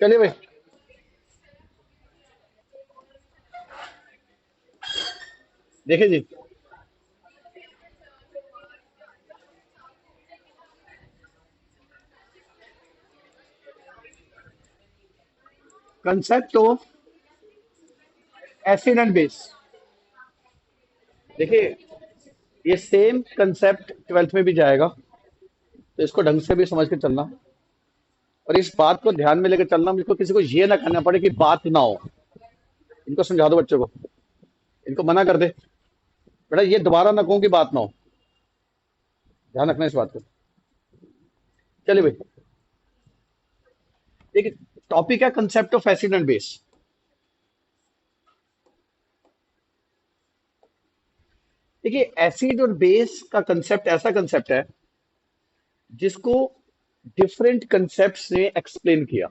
चलिए भाई, देखिए जी। Concept of acid and base. देखिए, ये सेम कंसेप्ट ट्वेल्थ में भी जाएगा, तो इसको ढंग से भी समझ के चलना और इस बात को ध्यान में लेकर चलना। मुझको किसी को ये ना करना पड़े कि बात ना हो। इनको समझा दो बच्चों को, इनको मना कर दे, बेटा ये दोबारा ना कहूं कि बात ना हो। ध्यान रखना इस बात को। चलिए भाई, देखिए, टॉपिक है concept of acid and base. देखिए, एसिड और बेस का कंसेप्ट ऐसा कंसेप्ट है जिसको डिफरेंट कंसेप्ट ने एक्सप्लेन किया।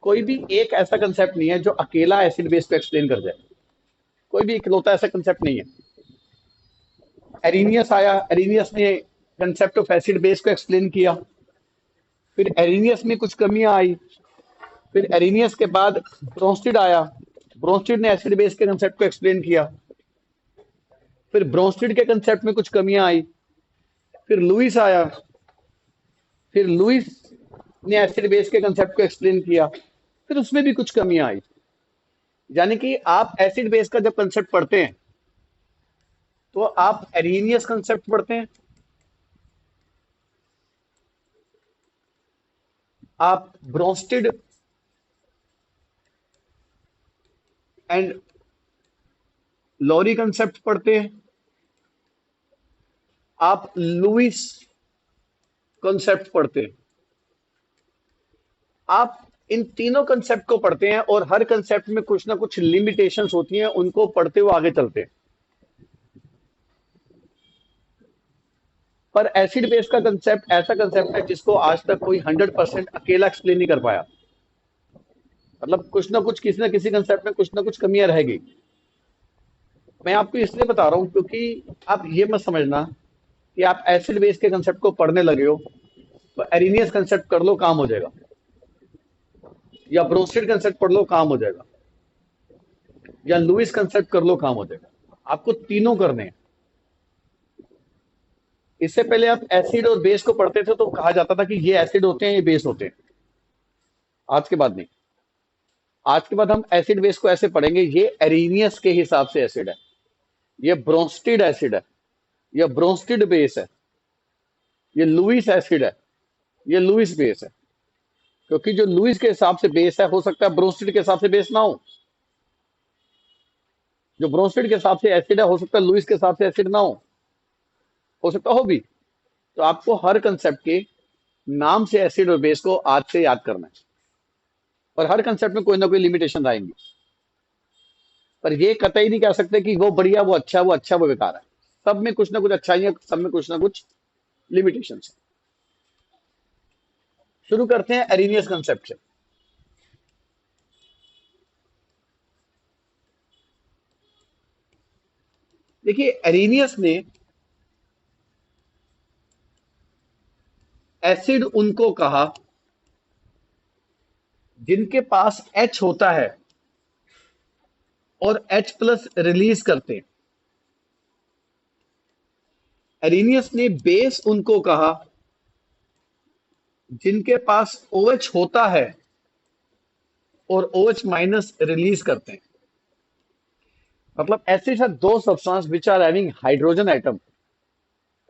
कोई भी एक ऐसा कंसेप्ट नहीं है जो अकेला एसिड बेस को एक्सप्लेन कर जाए। कोई भी इकलौता ऐसा कंसेप्ट नहीं है। एरिनियस आया, एरिनियस ने कंसेप्ट ऑफ एसिड बेस को एक्सप्लेन किया। फिर एरिनियस में कुछ कमियां आई। फिर एरिनियस के बाद ब्रोंस्टिड आया। ब्रोंस्टिड ने एसिड बेस के कंसेप्ट को एक्सप्लेन किया। फिर ब्रोंस्टिड के कंसेप्ट में कुछ कमियां आई। फिर लुइस आया। फिर लुइस ने एसिड बेस के कंसेप्ट को एक्सप्लेन किया। फिर उसमें भी कुछ कमियां आई। यानी कि आप एसिड बेस का जब कंसेप्ट पढ़ते हैं तो आप एरिनियस कंसेप्ट पढ़ते हैं, आप ब्रोंस्टिड एंड लॉरी कंसेप्ट पढ़ते हैं, आप लुइस कंसेप्ट पढ़ते हैं। आप इन तीनों कंसेप्ट को पढ़ते हैं और हर कंसेप्ट में कुछ ना कुछ लिमिटेशंस होती हैं, उनको पढ़ते हुए आगे चलते हैं। पर एसिड बेस का कंसेप्ट ऐसा कंसेप्ट है जिसको आज तक कोई 100% अकेला एक्सप्लेन नहीं कर पाया। मतलब कुछ ना कुछ, किसी ना किसी कंसेप्ट में कुछ ना कुछ कमियां रहेगी। मैं आपको इसलिए बता रहा हूं क्योंकि आप ये मत समझना कि आप एसिड बेस के कंसेप्ट को पढ़ने लगे हो तो एरिनियस कंसेप्ट कर लो काम हो जाएगा, या ब्रोस्टेड कंसेप्ट पढ़ लो काम हो जाएगा, या लुइस कंसेप्ट कर लो काम हो जाएगा। आपको तीनों करने हैं। इससे पहले आप एसिड और बेस को पढ़ते थे तो कहा जाता था कि ये एसिड होते हैं, ये बेस होते हैं। आज के बाद नहीं। आज के बाद हम एसिड बेस को ऐसे पढ़ेंगे, ये एरिनियस के हिसाब से एसिड है, ये ब्रोंस्टिड एसिड है, ये ब्रोंस्टिड बेस है, ये लुइस एसिड है, ये लुइस बेस है। क्योंकि जो लुइस के हिसाब से बेस है, हो सकता है ब्रोंस्टिड के हिसाब से बेस ना हो। जो ब्रोंस्टिड के हिसाब से एसिड है, हो सकता है लुइस के हिसाब से एसिड ना हो सकता हो भी। तो आपको हर कंसेप्ट के नाम से एसिड और बेस को आज से याद करना है। और हर कंसेप्ट में कोई ना कोई लिमिटेशन आएंगी। पर ये कतई नहीं कह सकते कि वो बढ़िया, वो अच्छा, वो अच्छा, वो बेकार है। सब में कुछ ना कुछ अच्छाइयां, सब में कुछ ना कुछ लिमिटेशन है। शुरू करते हैं एरिनियस कंसेप्ट से। देखिए, एरिनियस ने एसिड उनको कहा जिनके पास H होता है और H+ रिलीज करते हैं। एरिनियस ने बेस उनको कहा जिनके पास OH होता है और OH- रिलीज करते हैं। मतलब एसिड्स आर दो substance which are having hydrogen atom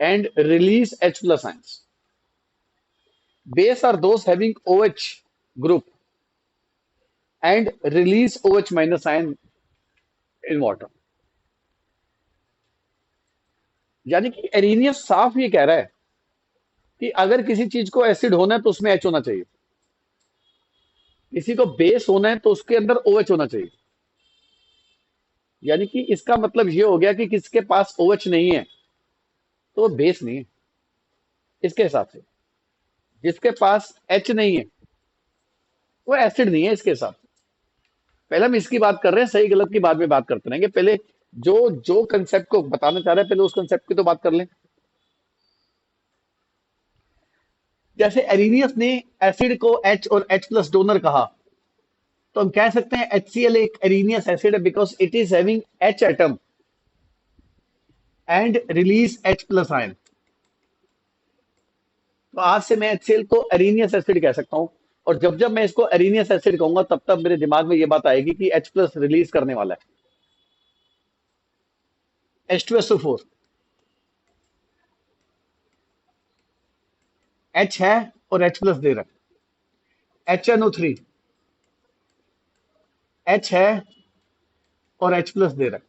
and release H+ ions. Base are those having OH group and release OH- ion in water. यानी कि एरिनियस साफ ये कह रहा है कि अगर किसी चीज को एसिड होना है तो उसमें H होना चाहिए, किसी को बेस होना है तो उसके अंदर OH होना चाहिए। यानी कि इसका मतलब ये हो गया कि किसके पास OH नहीं है तो वो बेस नहीं है इसके हिसाब से। जिसके पास H नहीं है वो एसिड नहीं है इसके हिसाब से। पहले हम इसकी बात कर रहे हैं, सही गलत की बाद में बात करते रहेंगे। पहले जो जो कंसेप्ट को बताना चाह रहे हैं, पहले उस कंसेप्ट की तो बात कर लें। जैसे एरिनियस ने एसिड को H और H प्लस डोनर कहा, तो हम कह सकते हैं HCl एक एरिनियस एसिड है because it is having H atom and release H plus ion. तो आज से मैं HCl को एरिनियस एसिड कह सकता हूं, और जब जब मैं इसको एरिनियस एसिड कहूंगा तब तब मेरे दिमाग में ये बात आएगी कि H प्लस रिलीज करने वाला है। H2SO4 H है और H प्लस दे रहा है। HNO3 H है और H प्लस दे रहा है।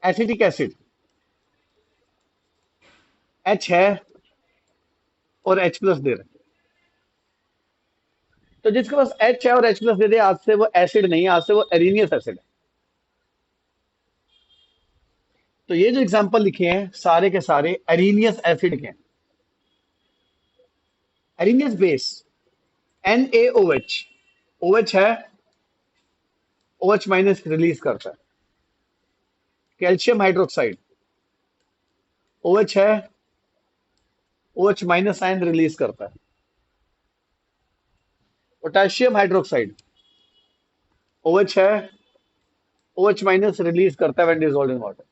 एसिटिक एसिड H है और H प्लस दे रहा है। तो जिसके पास H है और H प्लस दे दे, आज से वो एसिड नहीं है, आज से वो एरिनियस एसिड है। तो ये जो एग्जांपल लिखे हैं सारे के सारे एरिनियस एसिड के हैं। एरिनियस बेस NaOH, OH है, OH माइनस रिलीज करता है। कैल्शियम हाइड्रोक्साइड OH है, OH माइनस आयन रिलीज करता है। पोटेशियम हाइड्रोक्साइड OH है, OH माइनस रिलीज करता है व्हेन डिसॉल्व्ड इन वाटर।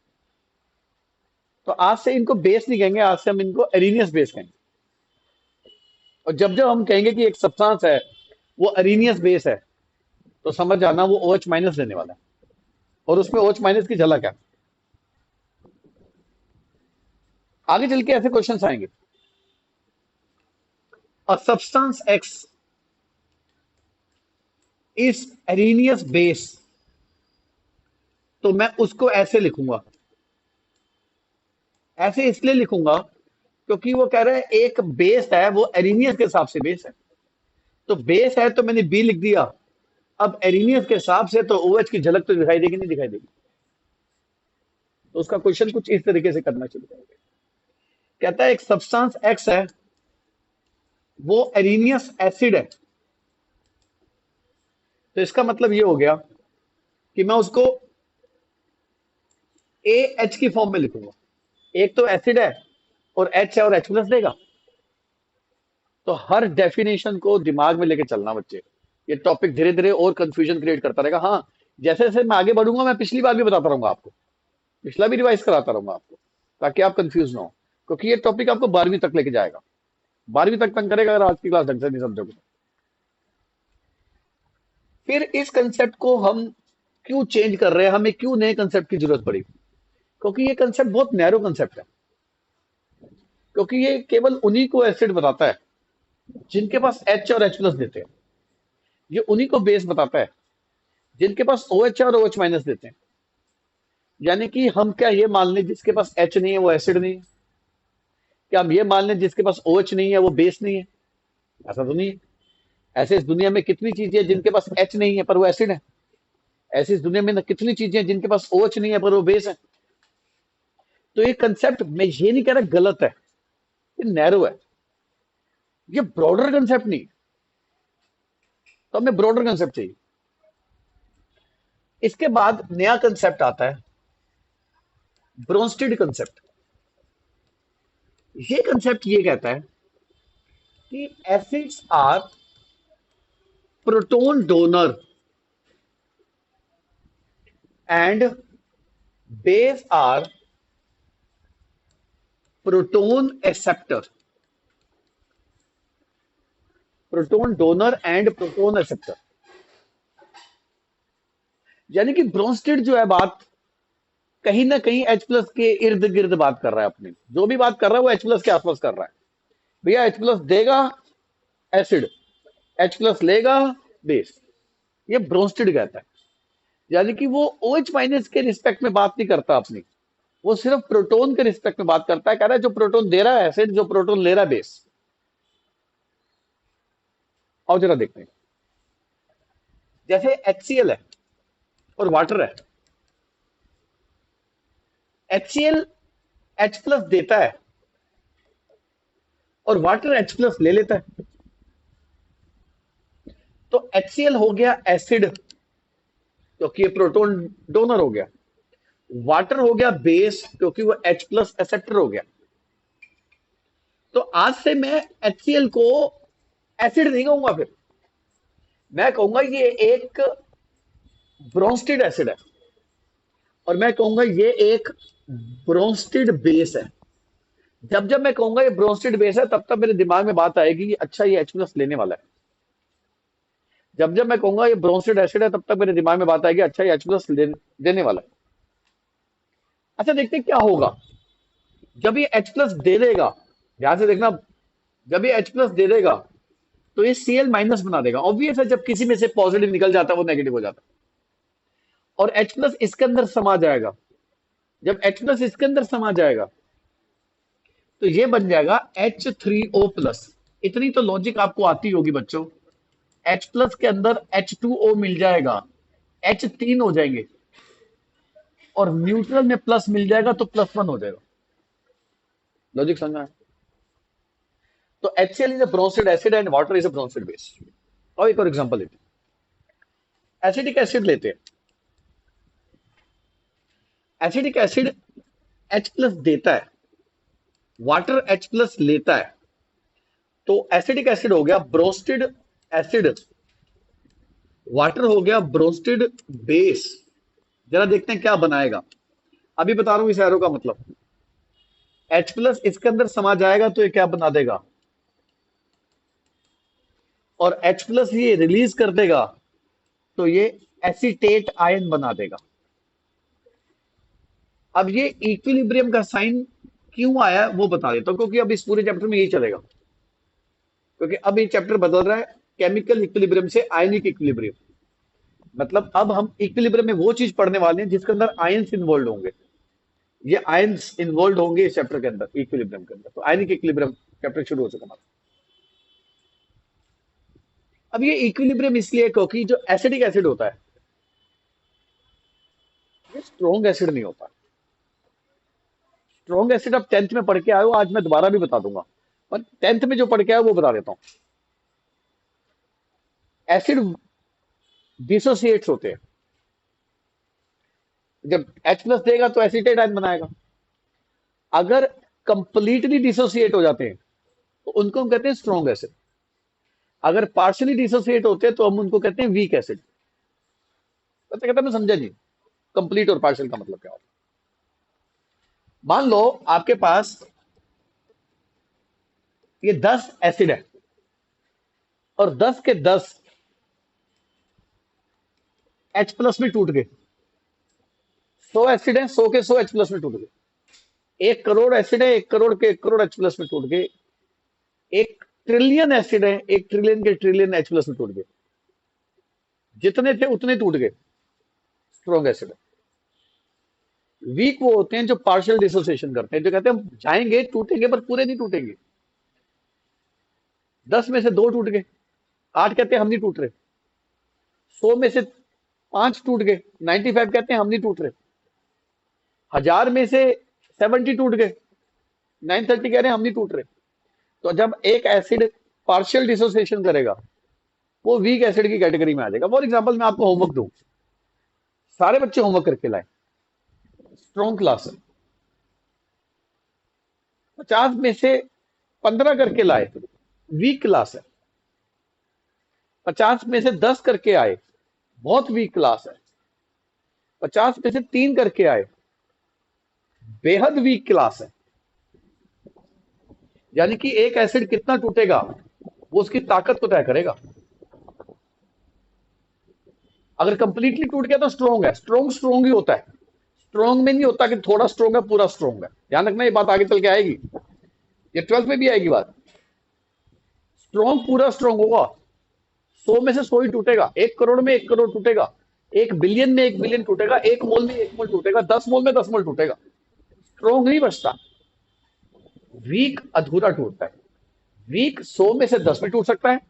तो आज से इनको बेस नहीं कहेंगे, आज से हम इनको एरिनियस बेस कहेंगे। और जब जब हम कहेंगे कि एक सब्सटेंस है वो एरिनियस बेस है, तो समझ जाना वो OH माइनस देने वाला है, और उसमें OH माइनस की झलक है। आगे चल के ऐसे क्वेश्चंस आएंगे। A substance X is Arrhenius base, तो मैं उसको ऐसे लिखूंगा। ऐसे इसलिए लिखूंगा क्योंकि वो कह रहा है एक बेस है, वो एरिनियस के हिसाब से बेस है। तो बेस है तो मैंने बी लिख दिया। अब एरिनियस के हिसाब से तो OH की झलक तो दिखाई देगी, नहीं दिखाई देगी? तो उसका क्वेश्चन कुछ इस तरीके से करना शुरू करेंगे। कहता है एक सब्सटेंस X है, वो एरिनियस एसिड है। तो इसका मतलब ये हो गया कि मैं उसको AH की फॉर्म में लिखूंगा। एक तो एसिड है और H है और H प्लस देगा। तो हर डेफिनेशन को दिमाग में लेके चलना बच्चे। ये टॉपिक धीरे धीरे और कंफ्यूजन क्रिएट करता रहेगा। हाँ, जैसे जैसे मैं आगे बढ़ूंगा मैं पिछली बार भी बताता रहूंगा आपको, पिछला भी रिवाइज कराता रहूंगा आपको, ताकि आप कंफ्यूज ना हो, क्योंकि ये टॉपिक आपको 12वीं तक लेके जाएगा। 12वीं तक तंग करेगा अगर आज की क्लास ढंग से नहीं समझोगे। फिर इस कंसेप्ट को हम क्यों चेंज कर रहे हैं, हमें क्यों नए कंसेप्ट की जरूरत पड़ी? क्योंकि ये कंसेप्ट बहुत नैरो कंसेप्ट है। क्योंकि ये केवल उन्हीं को एसिड बताता है जिनके पास H और H प्लस देते हैं। ये उन्हीं को बेस बताता है जिनके पास OH और OH माइनस देते हैं। यानी कि हम क्या ये मान लें जिसके पास H नहीं है वो एसिड नहीं है? क्या हम ये मान लें जिसके पास OH नहीं है वो बेस नहीं है? ऐसा तो नहीं है। ऐसे इस दुनिया में कितनी चीजें हैं जिनके पास H नहीं है पर वो एसिड है। ऐसी इस दुनिया में कितनी चीजें हैं जिनके पास OH नहीं है पर वो बेस है। तो ये कंसेप्ट मैं ये नहीं कह रहा गलत है, ये नैरो है, ये ब्रॉडर कंसेप्ट नहीं। तो हमें ब्रॉडर कंसेप्ट चाहिए। इसके बाद नया कंसेप्ट आता है ब्रोंस्टेड कंसेप्ट। ये कंसेप्ट ये कहता है कि acids are proton donor and base are proton acceptor. Proton donor and proton acceptor, यानी कि ब्रोंस्टेड जो है बात कहीं ना कहीं H प्लस के इर्द गिर्द बात कर रहा है। अपनी जो भी बात कर रहा है वो H प्लस के आसपास कर रहा है। भैया H प्लस देगा एसिड, H प्लस लेगा बेस। ये ब्रोंस्टेड कहता है। यानी कि वो OH माइनस के रिस्पेक्ट में बात नहीं करता अपनी, वो सिर्फ प्रोटॉन के रिस्पेक्ट में बात करता है। कह रहा है जो प्रोटॉन दे रहा है एसिड, जो प्रोटॉन ले रहा है बेस। और जरा देखते हैं, जैसे HCl है और वाटर है। HCl H प्लस देता है और वाटर H प्लस ले लेता है। तो HCl हो गया एसिड क्योंकि ये प्रोटॉन डोनर हो गया। वाटर हो गया बेस क्योंकि वो H प्लस एक्सेप्टर हो गया। तो आज से मैं HCl को एसिड नहीं कहूंगा, फिर मैं कहूंगा ये एक ब्रोंस्टेड एसिड है, और मैं कहूंगा ये एक ब्रोंस्टेड बेस है। जब जब मैं कहूंगा ये ब्रोंस्टेड बेस है, तब तब मेरे दिमाग में बात आएगी कि अच्छा ये H+ लेने वाला है। जब जब मैं कहूंगा ये ब्रोंस्टेड एसिड है, तब तक मेरे दिमाग में बात आएगी अच्छा ये H+ देने वाला है। अच्छा, देखते हैं क्या होगा जब ये H+ दे देगा। ध्यान से देखना, जब ये H+ दे देगा तो ये Cl- बना देगा। ऑब्वियस है, जब किसी में से पॉजिटिव निकल जाता है वो नेगेटिव हो जाता है, और H+ इसके अंदर समा जाएगा। जब H+ इसके अंदर समा जाएगा तो ये बन जाएगा H3O+। इतनी तो लॉजिक आपको आती होगी बच्चों। H+ के अंदर H2O मिल जाएगा, H3 हो जाएंगे, और न्यूट्रल में प्लस मिल जाएगा तो +1 हो जाएगा। लॉजिक समझा है? तो HCl is a Bronsted acid and water is a Bronsted base. और एक और एग्जांपल लेते हैं, एसिटिक एसिड लेते हैं। एसिटिक एसिड H+ देता है, वाटर H+ लेता है, तो एसिटिक एसिड हो गया ब्रोस्टेड एसिड, वाटर हो गया ब्रोस्टेड बेस। जरा देखते हैं क्या बनाएगा। अभी बता रहा हूं इस एरो का मतलब। H+ इसके अंदर समा जाएगा तो ये क्या बना देगा, और H+ ये रिलीज कर देगा तो ये एसीटेट आयन बना देगा। अब ये इक्विलिब्रियम का साइन क्यों आया वो बता देता हूं, क्योंकि अब इस पूरे चैप्टर में यही चलेगा। क्योंकि अब ये चैप्टर बदल रहा है केमिकल इक्विलिब्रियम से आयनिक इक्विलिब्रियम। मतलब अब हम इक्विलिब्रियम में वो चीज पढ़ने वाले हैं जिसके अंदर आयंस इन्वॉल्व होंगे। ये आयंस इन्वॉल्व होंगे इस चैप्टर के अंदर, इक्विलिब्रियम के अंदर। तो आयनिक इक्विलिब्रियम चैप्टर शुरू हो चुका हमारा। अब ये इक्विलिब्रियम इसलिए क्योंकि जो एसिडिक एसिड होता है ये स्ट्रॉन्ग एसिड नहीं होता। स्ट्रॉन्ग एसिड आप 10th में पढ़ के आए हो, आज मैं दोबारा भी बता दूंगा, पर 10th में जो पढ़ के आए वो बता देता हूं। एसिड डिसोसिएट्स होते हैं। जब H+ देगा तो एसीटेट आयन बनाएगा। अगर कंप्लीटली डिसोसिएट हो जाते हैं तो उनको हम कहते हैं स्ट्रॉन्ग एसिड। अगर पार्शियली डिसोसिएट होते हैं तो हम उनको कहते हैं वीक एसिड। पता कहता मैं समझा नहीं कंप्लीट और पार्शियल का मतलब क्या होता है। मान लो आपके पास ये 10 एसिड है और 10 के 10 H+ में टूट गए। 100 एसिड है, 100 के 100 H+ में टूट गए। 1 करोड़ एसिड है, 1 करोड़ के 1 करोड़ H+ में टूट गए। 1 ट्रिलियन एसिड है, 1 ट्रिलियन के ट्रिलियन H+ में टूट गए। जितने थे उतने टूट गए, स्ट्रॉन्ग एसिड। वीक वो होते हैं जो पार्शियल डिसोसिएशन करते हैं, जो कहते हैं जाएंगे टूटेंगे पर पूरे नहीं टूटेंगे। 10 में से 2 टूट गए, 8 कहते हैं हम नहीं टूट रहे। 100 में से 5 टूट गए, 95 कहते हैं हम नहीं टूट रहे। 1000 में से 70 टूट गए, 930 कह रहे हैं हम नहीं टूट रहे। तो जब एक एसिड पार्शियल डिसोसिएशन करेगा वो वीक एसिड की कैटेगरी में आ जाएगा। फॉर एग्जाम्पल मैं आपको होमवर्क दूं, सारे बच्चे होमवर्क करके लाए। स्ट्रॉन्ग क्लास है, 50 में से 15 करके लाए, वीक क्लास है। 50 में से 10 करके आए, बहुत वीक क्लास है। 50 में से 3 करके आए, बेहद वीक क्लास है। यानी कि एक एसिड कितना टूटेगा वो उसकी ताकत को तय करेगा। अगर कंप्लीटली टूट गया तो स्ट्रॉन्ग है। स्ट्रॉन्ग स्ट्रॉन्ग ही होता है, स्ट्रॉन्ग में नहीं होता कि थोड़ा स्ट्रॉन्ग है पूरा स्ट्रॉन्ग है। ध्यान रखना, ये बात आगे चल के आएगी, ये 12th में भी आएगी बात। स्ट्रॉन्ग पूरा स्ट्रॉन्ग होगा, 100 में से 100 ही टूटेगा, 1 करोड़ में 1 करोड़ टूटेगा, 1 बिलियन में 1 बिलियन टूटेगा, 1 मोल में 1 मोल टूटेगा, 10 मोल में 10 मोल टूटेगा। स्ट्रॉन्ग नहीं बचता, वीक अधूरा टूटता है। वीक 100 में से 10 भी टूट सकता है,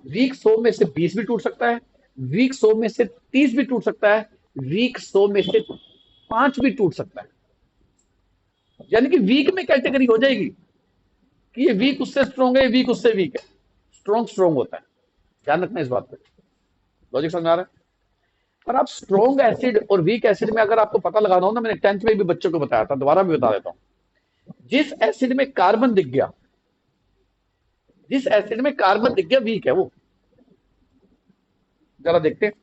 वीक 100 में से 20 भी टूट सकता है, वीक 100 में से 30 भी टूट सकता है, वीक 100 में से 5 भी टूट सकता है। यानी कि वीक में कैटेगरी हो जाएगी कि ये वीक उससे स्ट्रॉन्ग है, वीक उससे वीक है। स्ट्रॉन्ग स्ट्रॉन्ग होता है, ध्यान रखना इस बात पे। लॉजिक समझ आ रहा है? पर आप स्ट्रॉन्ग एसिड और वीक एसिड में अगर आपको पता लगाना हो ना, मैंने 10th में भी बच्चों को बताया था, दोबारा भी बता देता हूं। जिस एसिड में कार्बन दिख गया जिस एसिड में कार्बन दिख गया वीक है वो, जरा देखते हैं,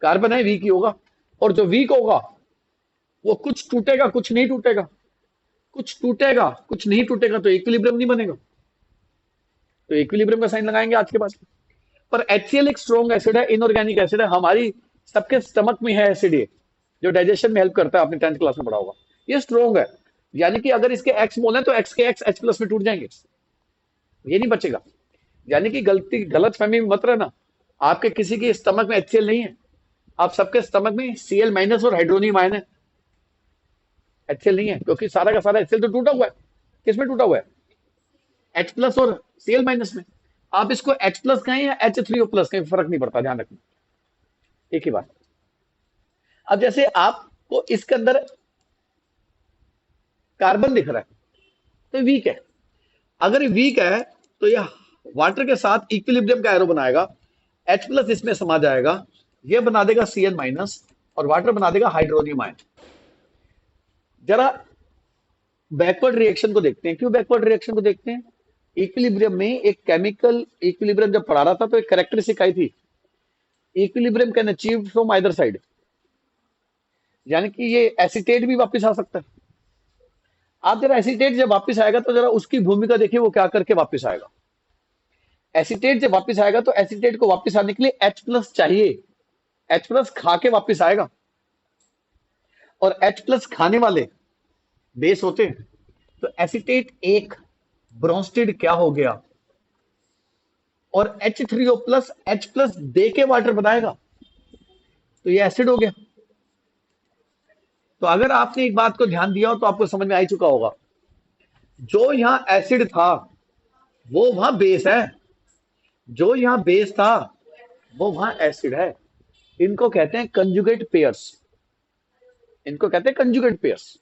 कार्बन है वीक ही होगा, और जो वीक होगा वो कुछ टूटेगा कुछ नहीं टूटेगा, कुछ टूटेगा कुछ नहीं टूटेगा, तो इक्विलिब्रियम नहीं बनेगा, तो इक्विलिब्रियम का साइन लगाएंगे आज के बाद। पर HCl एक स्ट्रॉन्ग एसिड है, इनऑर्गेनिक एसिड है, हमारी सबके स्टमक में है एसिड ये, जो डाइजेशन में हेल्प करता है, आपने 10th क्लास में पढ़ा होगा। ये स्ट्रॉन्ग है, यानी कि अगर इसके एक्स मोल है तो एक्स के एक्स H प्लस में टूट जाएंगे, ये नहीं बचेगा। यानी कि गलत फहमी में मत रहना, आपके किसी के स्टमक में HCl नहीं है, आप सबके स्टमक में Cl माइनस और हाइड्रोनियम आयन है, HCl नहीं है, क्योंकि सारा का सारा HCl तो टूटा हुआ है। किसमें टूटा हुआ है? H प्लस और Cl माइनस में। आप इसको H प्लस कहें या H3O प्लस कहें, फर्क नहीं पड़ता, ध्यान रखना, एक ही बात। अब जैसे आपको इसके अंदर कार्बन दिख रहा है तो वीक है, अगर वीक है तो यह वाटर के साथ इक्विलिब्रियम का एरो बनाएगा, H प्लस इसमें समा जाएगा, यह बना देगा Cl माइनस और वाटर बना देगा हाइड्रोनियम आयन। जरा बैकवर्ड रिएक्शन को देखते हैं। क्यों बैकवर्ड रिएक्शन को देखते हैं? इक्विलिब्रियम में एक केमिकल इक्विलिब्रियम जब पढ़ा रहा था तो एक कैरेक्टरिस्टिक आई थी, equilibrium can achieve from either side, यानी कि ये एसिटेट भी वापस आ सकता है। आप जरा एसिटेट जब वापस आएगा तो जरा उसकी भूमिका देखिए, वो क्या करके वापस आएगा। एसिटेट जब वापस आएगा तो एसिटेट को वापस आने के लिए H प्लस चाहिए, H प्लस खा के वापस आएगा, और H प्लस खाने वाले बेस होते हैं, तो एसिटेट एक ब्रोंस्टेड क्या हो गया, और H3O प्लस H प्लस दे के वाटर बनाएगा, तो ये एसिड हो गया। तो अगर आपने एक बात को ध्यान दिया हो तो आपको समझ में आ ही चुका होगा, जो यहां एसिड था वो वहां बेस है, जो यहां बेस था वो वहां एसिड है। इनको कहते हैं कंजुगेट पेयर्स, इनको कहते हैं कंजुगेट पेयर्स।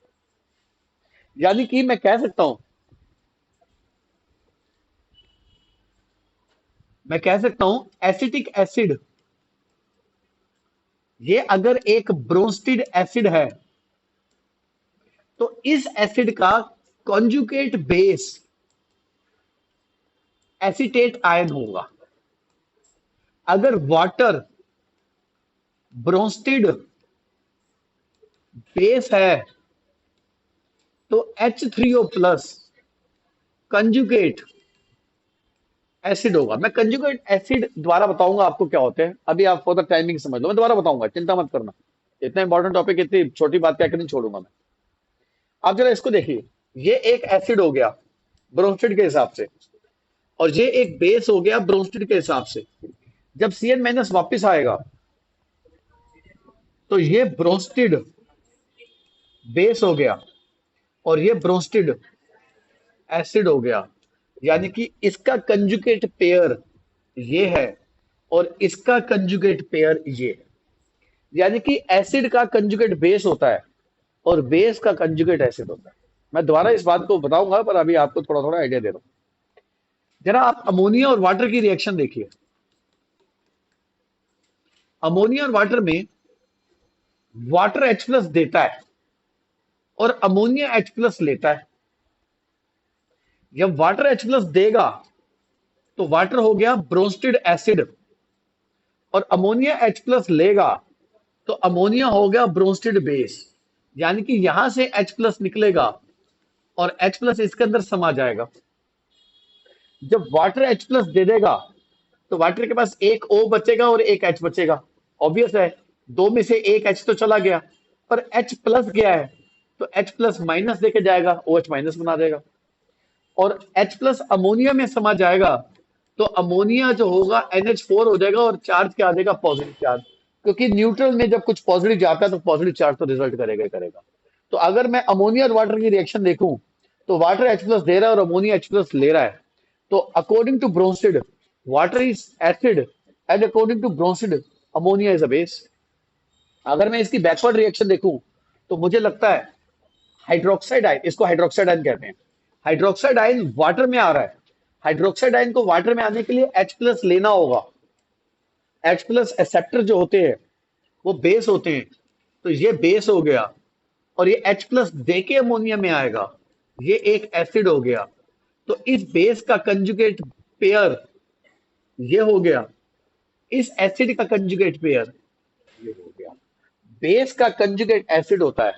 यानी कि मैं कह सकता हूं एसिटिक एसिड, ये अगर एक ब्रोंस्टेड एसिड है तो इस एसिड का कॉन्जुगेट बेस एसीटेट आयन होगा। अगर वाटर ब्रोंस्टेड बेस है तो H3O प्लस कंजुगेट एसिड होगा। मैं कंजुगेट एसिड द्वारा बताऊंगा आपको क्या होते हैं, अभी आप फर्दर टाइमिंग समझ लो, मैं दोबारा बताऊंगा, चिंता मत करना। इतना इंपॉर्टेंट टॉपिक, इतनी छोटी बात क्या नहीं छोड़ूंगा मैं। आप जरा इसको देखिए, ये एक एसिड हो गया ब्रोंस्टेड के हिसाब से, और ये एक बेस हो गया ब्रोंस्टेड के हिसाब से। जब Cn माइनस वापिस आएगा तो ये ब्रोंस्टेड बेस हो गया और ये ब्रोंस्टेड एसिड हो गया, यानी कि इसका कंजुगेट पेयर ये है और इसका कंजुगेट पेयर ये है। यानी कि एसिड का कंजुगेट बेस होता है और बेस का कंजुगेट एसिड होता है। मैं दोबारा इस बात को बताऊंगा, पर अभी आपको थोड़ा थोड़ा आइडिया दे रहा हूं। जरा आप अमोनिया और वाटर की रिएक्शन देखिए। अमोनिया और वाटर में वाटर H प्लस देता है और अमोनिया H प्लस लेता है। जब वाटर H प्लस देगा तो वाटर हो गया ब्रोंस्टेड एसिड, और अमोनिया H प्लस लेगा तो अमोनिया हो गया ब्रोंस्टेड बेस। यानी कि यहां से H प्लस निकलेगा और H प्लस इसके अंदर समा जाएगा। जब वाटर H प्लस दे देगा तो वाटर के पास एक O बचेगा और एक H बचेगा। ऑब्वियस है, दो में से एक H तो चला गया, पर H प्लस गया है तो H प्लस माइनस देके जाएगा, OH माइनस बना देगा, और H प्लस अमोनिया में समा जाएगा तो अमोनिया जो होगा NH4 हो जाएगा और चार्ज क्या आ जाएगा, पॉजिटिव चार्ज। क्योंकि न्यूट्रल में जब कुछ पॉजिटिव जाता है तो पॉजिटिव चार्ज तो रिजल्ट करेगा ही करेगा। तो अगर मैं अमोनिया और वाटर की रिएक्शन देखूं तो वाटर H प्लस दे रहा है और अमोनिया H प्लस ले रहा है, तो according to Bronsted water is acid and according to Bronsted ammonia is a base. अगर मैं इसकी बैकवर्ड रिएक्शन देखूं तो मुझे लगता है हाइड्रोक्साइड आयन, इसको हाइड्रोक्साइड आयन कहते हैं, हाइड्रोक्साइड आयन वाटर में आ रहा है। हाइड्रोक्साइड आयन को वाटर में आने के लिए H प्लस लेना होगा। H प्लस एक्सेप्टर जो होते हैं वो बेस होते हैं, तो ये बेस हो गया और ये H प्लस देके अमोनिया में आएगा, ये एक एसिड हो गया। तो इस बेस का कंजुगेट पेयर ये हो गया, इस एसिड का कंजुगेट पेयर ये हो गया। बेस का कंजुगेट एसिड होता है,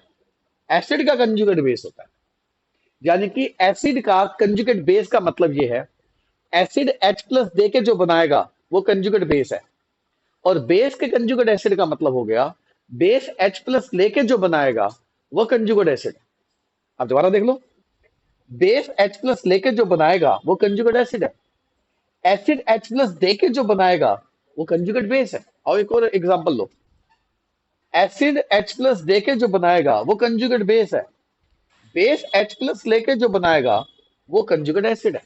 एसिड का कंजुगेट बेस होता है। यानी कि एसिड का कंजुगेट बेस का मतलब ये है, एसिड H प्लस दे के जो बनाएगा वो कंजुगेट बेस है, और बेस के कंजुगेट एसिड का मतलब हो गया बेस H प्लस लेके जो बनाएगा वो कंजुगेट एसिड। अब दोबारा देख लो, बेस H प्लस लेके जो बनाएगा वो कंजुगेट एसिड है, एसिड H प्लस देके जो बनाएगा वो कंजुगेट बेस है। और एक और एग्जांपल लो, एसिड H प्लस देके जो बनाएगा वो कंजुगेट बेस है, बेस H प्लस लेके जो बनाएगा वो कंजुगेट एसिड है।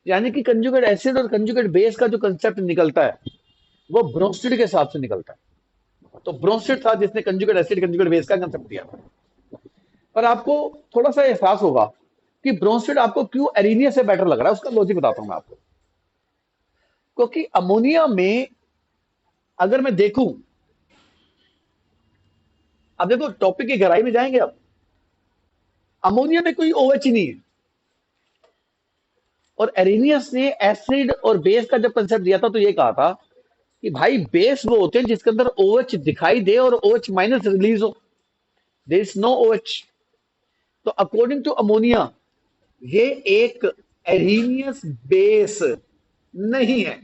यानी कि कंजुगेट एसिड और कंजुगेट बेस का जो कंसेप्ट निकलता है वो ब्रोंस्टेड के हिसाब से निकलता है। तो ब्रोंस्टेड था जिसने कंजुगेट एसिड कंजुगेट बेस का कंसेप्ट दिया था। पर आपको थोड़ा सा एहसास होगा कि ब्रोंस्टेड आपको क्यों एरीनियस से बेटर लग रहा है, उसका लॉजिक बताता हूं मैं आपको। क्योंकि अमोनिया में अगर मैं देखूं, अब देखो टॉपिक की गहराई में जाएंगे, अब अमोनिया में कोई OH ही नहीं है, और एरीनियस ने एसिड और बेस का जब कंसेप्ट दिया था तो ये कहा था कि भाई बेस वो होते हैं जिसके अंदर OH दिखाई दे और OH माइनस रिलीज हो, देयर इज नो OH। तो अकॉर्डिंग टू अमोनिया ये एक एरीनियस बेस नहीं है,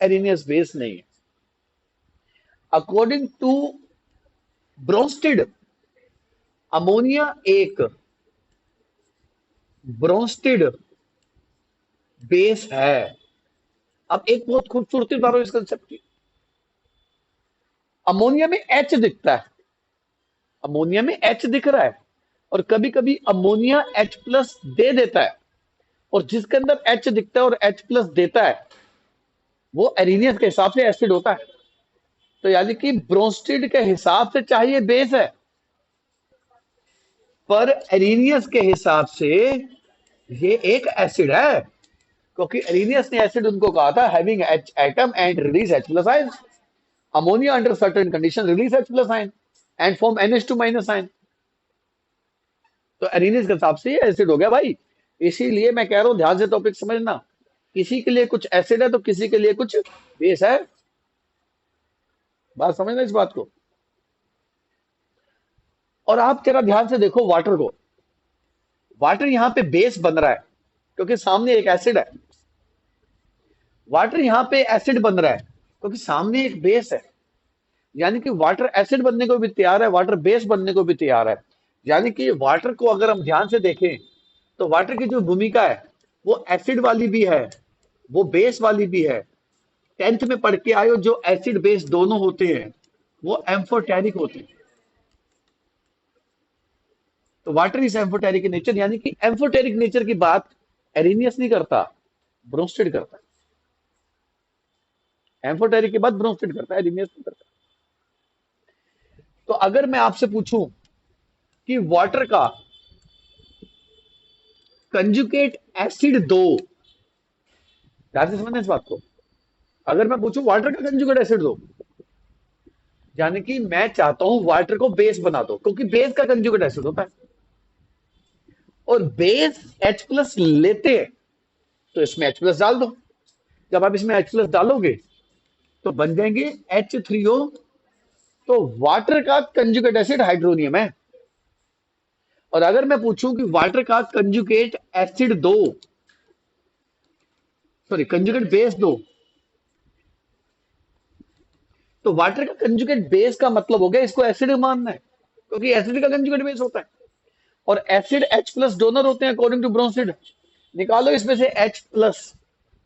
एरीनियस बेस नहीं है। अकॉर्डिंग टू ब्रोंस्टेड अमोनिया एक ब्रोंस्टेड बेस है। अब एक बहुत खूबसूरती बता रहा हूं इस कंसेप्ट की, अमोनिया में H दिखता है, अमोनिया में H दिख रहा है, और कभी कभी अमोनिया H प्लस दे देता है, और जिसके अंदर H दिखता है और H प्लस देता है वो एरीनियस के हिसाब से एसिड होता है। तो यानी कि ब्रोंस्टेड के हिसाब से चाहिए बेस है, पर एरीनियस के हिसाब से ये एक एसिड है, क्योंकि एरीनियस ने एसिड उनको कहा था having H atom and release H plus ion, ammonia under certain condition release H plus ion and form NH2 minus ion. तो एरीनियस के हिसाब से ये एसिड हो गया भाई। इसीलिए मैं कह रहा हूं ध्यान से टॉपिक समझना, किसी के लिए कुछ एसिड है तो किसी के लिए कुछ बेस है, बात समझना इस बात को। और आप जरा ध्यान से देखो वाटर को, वाटर यहां पे बेस बन रहा है क्योंकि सामने एक एसिड है, वाटर यहां पे एसिड बन रहा है क्योंकि सामने एक बेस है। यानी कि वाटर एसिड बनने को भी तैयार है, वाटर बेस बनने को भी तैयार है। यानी कि वाटर को अगर हम ध्यान से देखें तो वाटर की जो भूमिका है वो एसिड वाली भी है, वो बेस वाली भी है। 10th में पढ़ के आए हो, जो एसिड बेस दोनों होते हैं वो एम्फोटेरिक होते हैं। तो वाटर इज एम्फोटेरिक नेचर, यानी कि एम्फोटेरिक नेचर की बात एरीनियस नहीं करता, ब्रोंस्टेड करता है। एम्फोटेरिक की बात ब्रोंस्टेड करता है, एरीनियस नहीं करता। तो अगर मैं आपसे पूछूं कि वाटर का कंजुगेट एसिड दो, ध्यान से समझना इस बात को, अगर मैं पूछूं वाटर का कंजुगेट एसिड दो, यानी कि मैं चाहता हूं वाटर को बेस बना दो, क्योंकि बेस का कंजुगेट एसिड होता है, और बेस H प्लस लेते हैं तो इसमें H प्लस डाल दो। जब आप इसमें H प्लस डालोगे तो बन जाएंगे H3O। तो वाटर का कंजुगेट एसिड हाइड्रोनियम है। और अगर मैं पूछूं कि वाटर का कंजुगेट एसिड दो, सॉरी कंजुगेट बेस दो, तो वाटर का कंजुगेट बेस का मतलब हो गया इसको एसिड मानना है, क्योंकि एसिड का कंजुगेट बेस होता है, और एसिड H प्लस डोनर होते हैं अकॉर्डिंग टू ब्रोंस्टेड। निकालो इसमें से H प्लस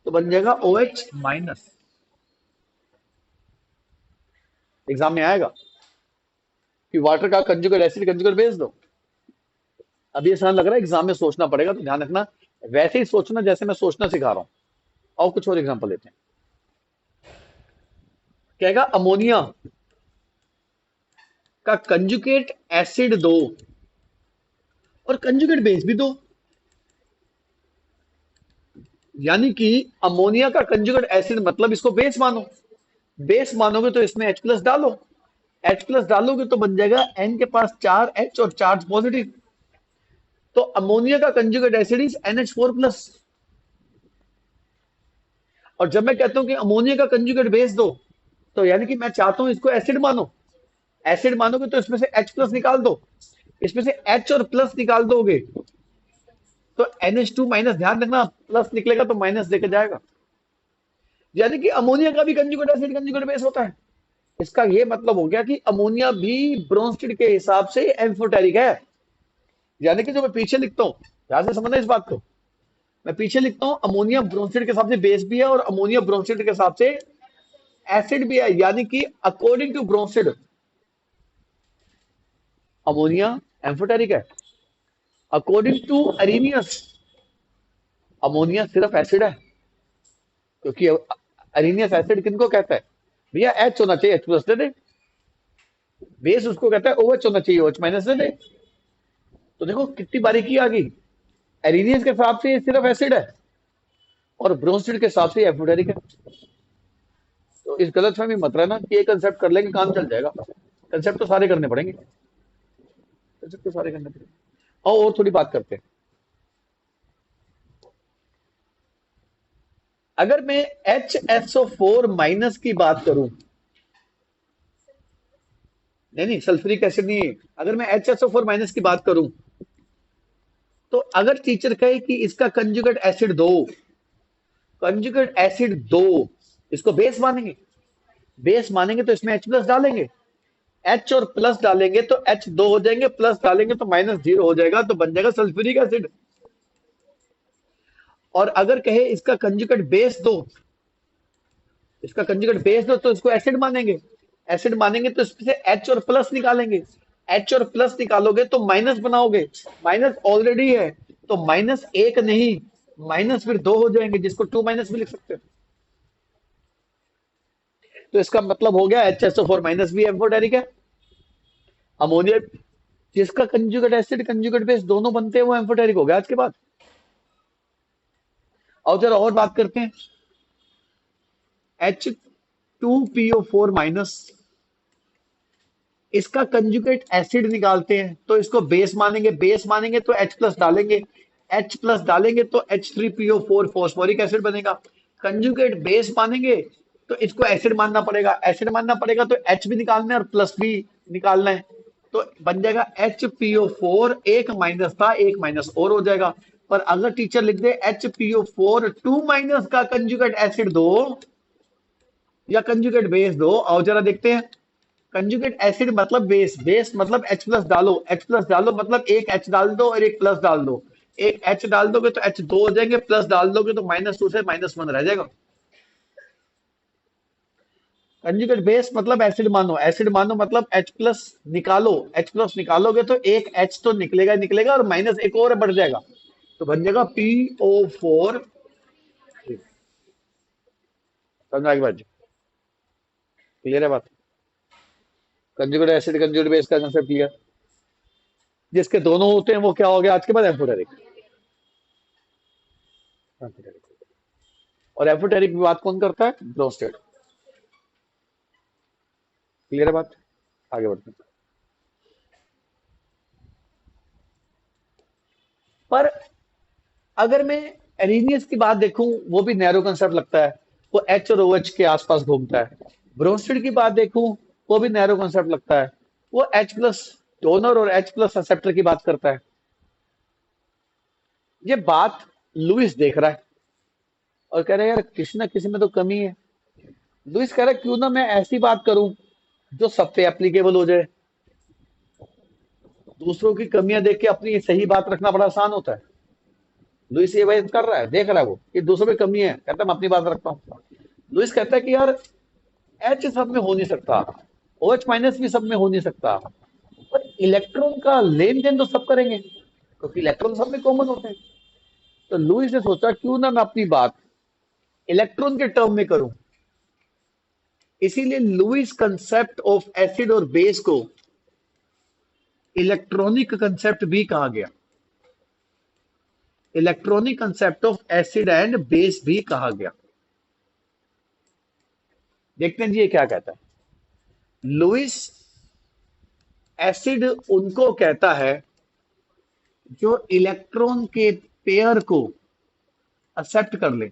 तो बन जाएगा OH माइनस। एग्जाम में आएगा कि वाटर का कंजुगेट एसिड कंजुगेट बेस दो। अभी आसान लग रहा है, एग्जाम में सोचना पड़ेगा, तो ध्यान रखना वैसे ही सोचना जैसे मैं सोचना सिखा रहा हूं। और कुछ और एग्जांपल लेते हैं। कहेगा अमोनिया का कंजुगेट एसिड दो और कंजुगेट बेस भी दो, यानी कि अमोनिया का कंजुगेट एसिड मतलब इसको बेस मानो, बेस मानोगे तो इसमें H प्लस डालो, H प्लस डालोगे तो बन जाएगा N के पास 4 H और चार्ज पॉजिटिव। तो अमोनिया का कंजुगेट एसिड इज NH4+। और जब मैं कहता हूं कि अमोनिया का कंजुगेट बेस दो, तो यानी कि मैं चाहता हूं इसको एसिड मानो। एसिड मानोगे तो इसमें से H+ निकाल दो, इसमें से H और प्लस निकाल दोगे तो NH2-, ध्यान रखना प्लस निकलेगा तो माइनस देकर जाएगा। यानी कि अमोनिया का भी कंजुगेट एसिड कंजुगेट बेस होता है। इसका ये मतलब हो गया कि अमोनिया भी ब्रोंस्टिड के हिसाब से एम्फोटेरिक है। यानी कि जो मैं पीछे लिखता हूं, ध्यान से समझना इस बात को, मैं पीछे लिखता हूं अमोनिया ब्रोंस्टिड के हिसाब से बेस भी है और अमोनिया ब्रोंस्टिड के हिसाब से एसिड भी है। यानी कि अकॉर्डिंग टू ब्रोंस्टिड अमोनिया एम्फोटेरिक है। अकॉर्डिंग टू अरीनियस अमोनिया सिर्फ एसिड है। क्योंकि अरीनियस एसिड किनको कहता है भैया, एच होना चाहिए, H+ दे दे। बेस उसको कहता है OH होना चाहिए, OH- दे दे। तो देखो कितनी बारीकी आ गई। एरीनियस के हिसाब से ये सिर्फ एसिड है और ब्रोंस्टिड के हिसाब से एम्फोटेरिक है। तो इस गलतफहमी मत रहना कि ये कंसेप्ट कर लेंगे काम चल जाएगा। कंसेप्ट तो सारे करने पड़ेंगे, कंसेप्ट तो सारे करने पड़ेंगे। और थोड़ी बात करते हैं। अगर मैं HSO4- की बात करूं, नहीं सल्फ्यूरिक एसिड नहीं है। अगर मैं HSO4- की बात करूं, तो अगर टीचर कहे कि इसका कंजुगेट एसिड दो, कंजुगेट एसिड दो, इसको बेस मानेंगे। बेस मानेंगे तो इसमें H+ डालेंगे, H और प्लस डालेंगे तो H दो हो जाएंगे, प्लस डालेंगे तो -0 हो जाएगा, तो बन जाएगा सल्फ्यूरिक एसिड। और अगर कहे इसका कंजुगेट बेस दो, इसका कंजुगेट बेस दो, तो इसको एसिड मानेंगे। एसिड मानेंगे तो इसमें से H और प्लस निकालेंगे। H और प्लस निकालोगे तो माइनस बनाओगे, माइनस ऑलरेडी है तो -1 नहीं, माइनस फिर 2 हो जाएंगे, जिसको 2- भी लिख सकते हो। तो इसका मतलब हो गया HSO4- भी एम्फोटेरिक है। अमोनिया जिसका कंजुगेट एसिड कंजुगेट बेस दोनों बनते हैं वो एम्फोटेरिक हो गया आज के बाद। और जरा और बात करते हैं। H2PO4-, इसका कंजुगेट एसिड निकालते हैं तो इसको बेस मानेंगे। बेस मानेंगे तो H+ डालेंगे, H+ डालेंगे तो H3PO4 फॉस्फोरिक एसिड बनेगा। कंजुगेट बेस मानेंगे तो इसको एसिड मानना पड़ेगा। एसिड मानना पड़ेगा तो H भी निकालना है और प्लस भी निकालना है, तो बन जाएगा HPO4। एक माइनस था, एक माइनस और हो जाएगा। पर अगर टीचर लिख दे HPO4 2- का कंजुगेट एसिड दो या कंजुगेट बेस दो, और जरा देखते हैं। कंजुगेट एसिड मतलब बेस, बेस मतलब H+ डालो, H+ डालो मतलब एक H डाल दो और एक प्लस डाल दो। एक H डाल दोगे तो H2 हो जाएंगे, प्लस डाल दोगे तो -2 से -1 रह जाएगा। कंजुगेट बेस मतलब एसिड मानो, एसिड मानो मतलब H+ निकालो, H+ निकालोगे तो एक H तो निकलेगा ही निकलेगा और माइनस एक और बढ़ जाएगा, तो बन जाएगा PO4। समझ आगे बात, क्लियर है बात। कंजुगेट एसिड कंजुगेट बेस का कंसेप्ट क्लियर। जिसके दोनों होते हैं वो क्या हो गया आज के बाद, एम्फोटेरिक। और एम्फोटेरिक की बात कौन करता है, ब्रोस्टेड। क्लियर है बात, आगे बढ़ते हैं। पर अगर मैं एरीनियस की बात देखूं, वो भी नैरो कंसेप्ट लगता है, वो H और OH के आसपास घूमता है। ब्रोस्टेड की बात देखूं, वो भी नैरो कंसेप्ट लगता है, वो H+ डोनर और H+ एक्सेप्टर की बात करता है। ये बात लुइस देख रहा है और कह रहा है यार किसी ना किसी में तो कमी है। लुइस कह रहा है क्यों ना मैं ऐसी बात करूं जो सब पे एप्लीकेबल हो जाए। दूसरों की कमियां देख के अपनी सही बात रखना बड़ा आसान होता है। लुइस ये वही कर रहा है, देख रहा है वो कि दूसरों में कमी है, कहता है मैं अपनी बात रखता हूँ। लुइस कहता है कि यार H सब में हो नहीं सकता, OH- भी सब में हो नहीं सकता, पर इलेक्ट्रॉन का लेन देन तो सब करेंगे क्योंकि इलेक्ट्रॉन सब में कॉमन होते हैं। तो लुइस ने सोचा क्यों ना मैं अपनी बात इलेक्ट्रॉन के टर्म में करूं। इसीलिए लुइस कंसेप्ट ऑफ एसिड और बेस को इलेक्ट्रॉनिक कंसेप्ट भी कहा गया, electronic concept of acid and base भी कहा गया। देखते हैं जी ये क्या कहता है। लुइस एसिड उनको कहता है जो इलेक्ट्रॉन के पेयर को एक्सेप्ट कर ले।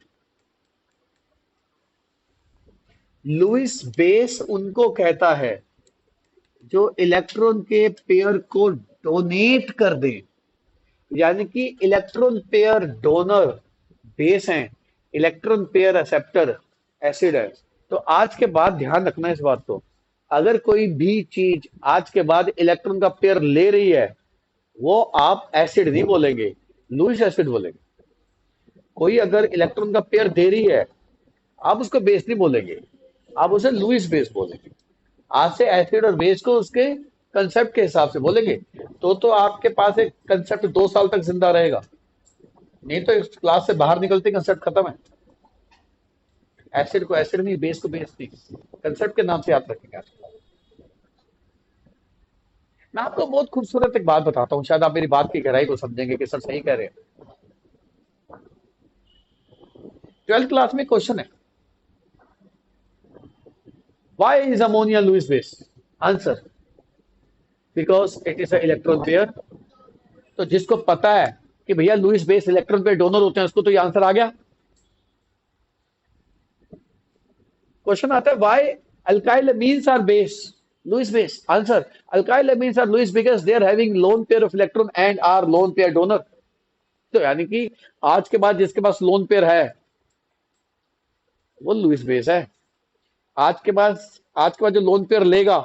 लुईस बेस उनको कहता है जो इलेक्ट्रॉन के पेयर को डोनेट कर दे, यानी कि इलेक्ट्रॉन पेयर डोनर बेस हैं, इलेक्ट्रॉन पेयर एक्सेप्टर एसिड है। तो आज के बाद ध्यान रखना इस बात को, अगर कोई भी चीज आज के बाद इलेक्ट्रॉन का पेयर ले रही है, वो आप एसिड नहीं बोलेंगे, लुईस एसिड बोलेंगे। कोई अगर इलेक्ट्रॉन का पेयर दे रही है, आप उसको बेस नहीं बोलेंगे, आप उसे लुईस बेस बोलेंगे। आज से एसिड और बेस को उसके कंसेप्ट के हिसाब से बोलेंगे। तो आपके पास एक कंसेप्ट 2 साल तक जिंदा रहेगा, नहीं तो इस क्लास से बाहर निकलते कंसेप्ट खत्म है। एसिड को एसिड नहीं, बेस को बेस नहीं, कंसेप्ट के नाम से याद रखेंगे आज। मैं आपको बहुत खूबसूरत एक बात बताता हूँ, शायद आप मेरी बात की गहराई को समझेंगे कि सर सही कह रहे हैं। 12th क्लास में क्वेश्चन है, why is ammonia Lewis base? Answer, because it is a electron pair. तो जिसको पता है कि भैया Lewis base electron pair donor होते हैं, उसको तो ये आंसर आ गया। क्वेश्चन आता है, why alkyl amines are base Lewis base? Answer, alkyl amines are Lewis because they are having lone pair of electron and are lone pair donor. तो यानी कि आज के बाद जिसके पास लोन पेयर है वो लुईस बेस है। आज के बाद जो लोन पेयर लेगा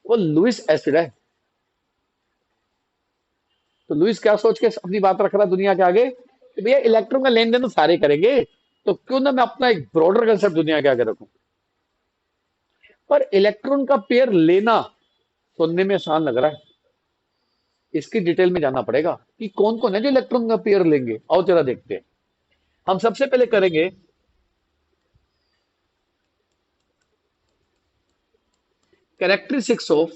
वो लुईस एसिड है। तो लुईस क्या सोच के अपनी बात रख रहा है दुनिया के आगे कि भैया इलेक्ट्रॉन का लेन देन तो सारे करेंगे, तो क्यों ना मैं अपना एक ब्रॉडर कंसेप्ट दुनिया के आगे रखूं। पर इलेक्ट्रॉन का पेयर लेना सुनने में आसान लग रहा है, इसकी डिटेल में जाना पड़ेगा कि कौन कौन है जो इलेक्ट्रॉन का पेयर लेंगे। आओ जरा देखते हैं। हम सबसे पहले करेंगे कैरेक्टरिस्टिक्स ऑफ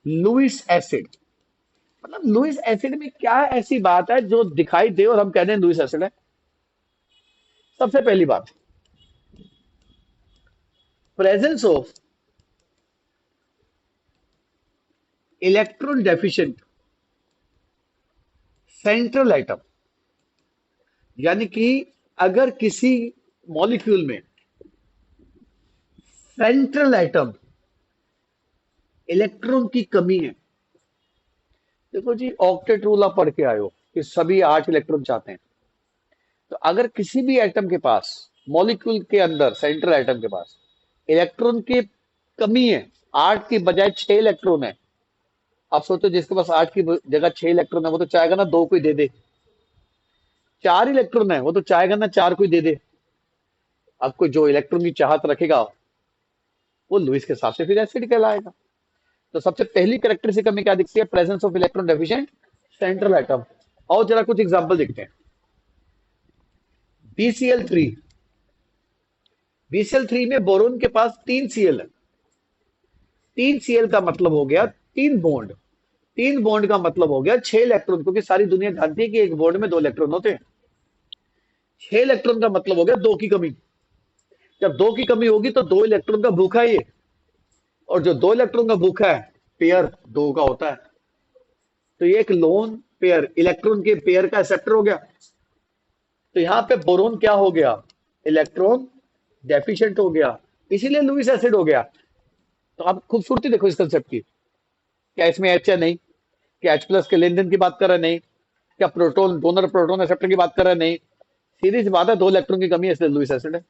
लुईस एसिड। मतलब लुईस एसिड में क्या ऐसी बात है जो दिखाई दे और हम कह दें लुईस एसिड है? सबसे पहली बात, presence of electron deficient central atom. यानी कि अगर किसी मॉलिक्यूल में सेंट्रल एटम इलेक्ट्रॉन की कमी है, देखो जी ऑक्टेट रूल आप पढ़ के आए हो कि सभी 8 इलेक्ट्रॉन चाहते हैं। तो अगर किसी भी एटम के पास, मॉलिक्यूल के अंदर सेंट्रल एटम के पास इलेक्ट्रॉन की कमी है, 8 की बजाय 6 इलेक्ट्रॉन है, आप सोचो जिसके पास 8 की जगह 6 इलेक्ट्रॉन है वो तो चाहेगा ना 2 कोई दे दे। 4 इलेक्ट्रॉन है वो तो चाहेगा ना 4 कोई दे दे। अब कोई जो इलेक्ट्रॉन की चाहत रखेगा वो लुईस के हिसाब से फिर एसिड कहलाएगा। तो सबसे पहली कैरेक्टरिस्टिक हमें क्या दिखती है? Presence of electron deficient central atom. और जरा कुछ एग्जांपल देखते हैं। BCl3, BCl3 में बोरोन के पास 3 Cl है। 3 Cl का मतलब हो गया 3 बॉन्ड, 3 बॉन्ड का मतलब हो गया 6 इलेक्ट्रॉन, क्योंकि सारी दुनिया जानती है कि एक बॉन्ड में 2 इलेक्ट्रॉन होते हैं। 6 इलेक्ट्रॉन का मतलब हो गया 2 की कमी। जब 2 की कमी होगी तो 2 इलेक्ट्रॉन का भूखा है ये, और जो 2 इलेक्ट्रॉन का भूखा है पेयर 2 का होता है। तो ये एक लोन पेयर, इलेक्ट्रॉन के पेयर का एक्सेप्टर हो गया। तो यहां पे बोरोन क्या हो गया? इलेक्ट्रॉन डेफिशिएंट हो गया, इसीलिए लुईस एसिड हो गया। तो आप खूबसूरती देखो इस कंसेप्ट की। क्या इसमें एच है? नहीं। क्या H प्लस के लेन देन की बात कर रहा है? नहीं। क्या प्रोटोन डोनर प्रोटोन एक्सेप्टर की बात कर रहा है? नहीं। सीधी सी बात है, 2 इलेक्ट्रॉन की कमी है इसलिए लुईस एसिड है।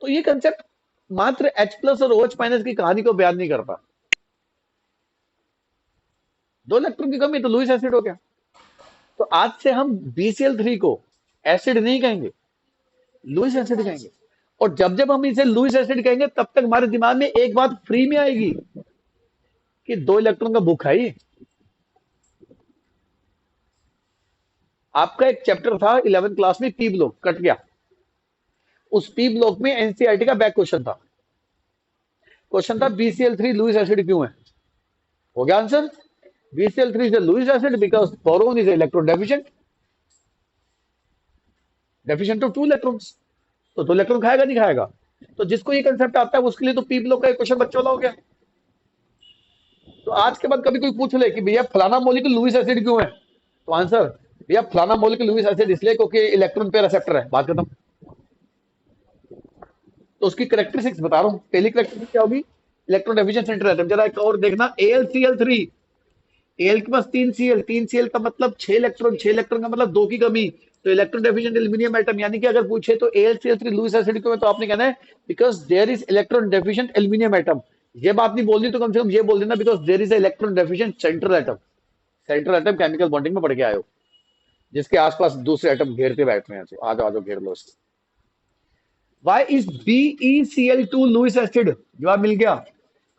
तो ये कंसेप्ट मात्र H प्लस और OH माइनस की कहानी को बयान नहीं करता। 2 इलेक्ट्रॉन की कमी तो लुईस एसिड हो गया। तो आज से हम BCl3 को एसिड नहीं कहेंगे, लुईस एसिड कहेंगे। और जब जब हम इसे लुईस एसिड कहेंगे तब तक हमारे दिमाग में एक बात फ्री में आएगी कि 2 इलेक्ट्रॉन का भूखा ही। आपका एक चैप्टर था 11th क्लास में, पी ब्लॉक, कट गया। उस पी ब्लॉक में एनसीईआरटी का बैक क्वेश्चन था। क्वेश्चन था BCl3 लुईस एसिड क्यों है? हो गया answer, BCl3 is a Lewis acid because boron is electron deficient, deficient of 2 electrons. तो 2 इलेक्ट्रॉन खाएगा नहीं खाएगा? तो जिसको ये कंसेप्ट आता है उसके लिए तो पी ब्लॉक का क्वेश्चन बच्चों वाला हो गया। तो आज के बाद कभी कोई पूछ ले कि भैया फलाना मॉलिक्यूल लुईस एसिड क्यों है, तो आंसर, भैया फलाना मॉलिक्यूल लुईस एसिड इसलिए क्योंकि इलेक्ट्रॉन पेयर एक्सेप्टर है, बात खत्म। तो उसकी करेक्टरिस्टिक्स बता रहा हूँ। पहली करेक्टरिस्टिक क्या होगी, इलेक्ट्रॉन डेफिशिएंट सेंटर एटम। जरा एक और देखना, AlCl3, एल के पास 3Cl, 3Cl का मतलब 6 इलेक्ट्रॉन, 6 इलेक्ट्रॉन का मतलब 2 की कमी, तो इलेक्ट्रॉन डेफिशिएंट एल्यूमिनियम एटम। यानी कि अगर पूछे तो AlCl3 लुईस एसिड क्यों है, तो आपने कहना है because there is electron deficient aluminium atom. ये बात नहीं बोलनी तो कम से कम ये बोल देना because there is electron deficient central atom. Central atom chemical bonding में पढ़ के आए हो, जिसके आसपास दूसरे एटम घेरते बैठ रहे हैं, आ जाओ आ जाओ घेर लो इसको। Why is BeCl2 Lewis acid? जवाब मिल गया,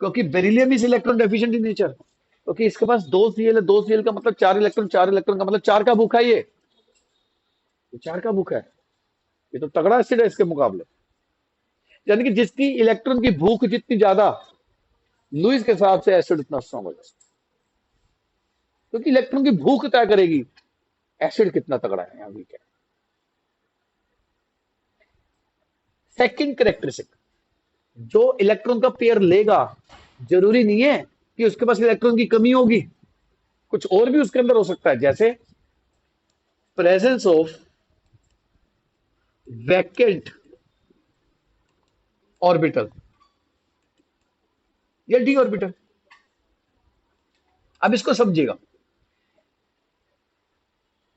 क्योंकि beryllium is electron deficient in nature. क्योंकि इसके पास 2Cl है, 2Cl का मतलब 4 इलेक्ट्रॉन, 4 इलेक्ट्रॉन का मतलब 4 का भूखा है, ये 4 का भूखा है, ये तो तगड़ा एसिड है इसके मुकाबले। यानी कि जिसकी इलेक्ट्रॉन की भूख जितनी ज्यादा, लुईस के हिसाब से एसिड उतना स्ट्रॉन्ग हो जाए, क्योंकि इलेक्ट्रॉन की भूख तय करेगी एसिड कितना तगड़ा है। यहाँ क्या सेकंड करेक्टरिस्टिक, जो इलेक्ट्रॉन का पेयर लेगा जरूरी नहीं है कि उसके पास इलेक्ट्रॉन की कमी होगी, कुछ और भी उसके अंदर हो सकता है, जैसे प्रेजेंस ऑफ वैकेंट ऑर्बिटल या डी ऑर्बिटल। अब इसको समझिएगा,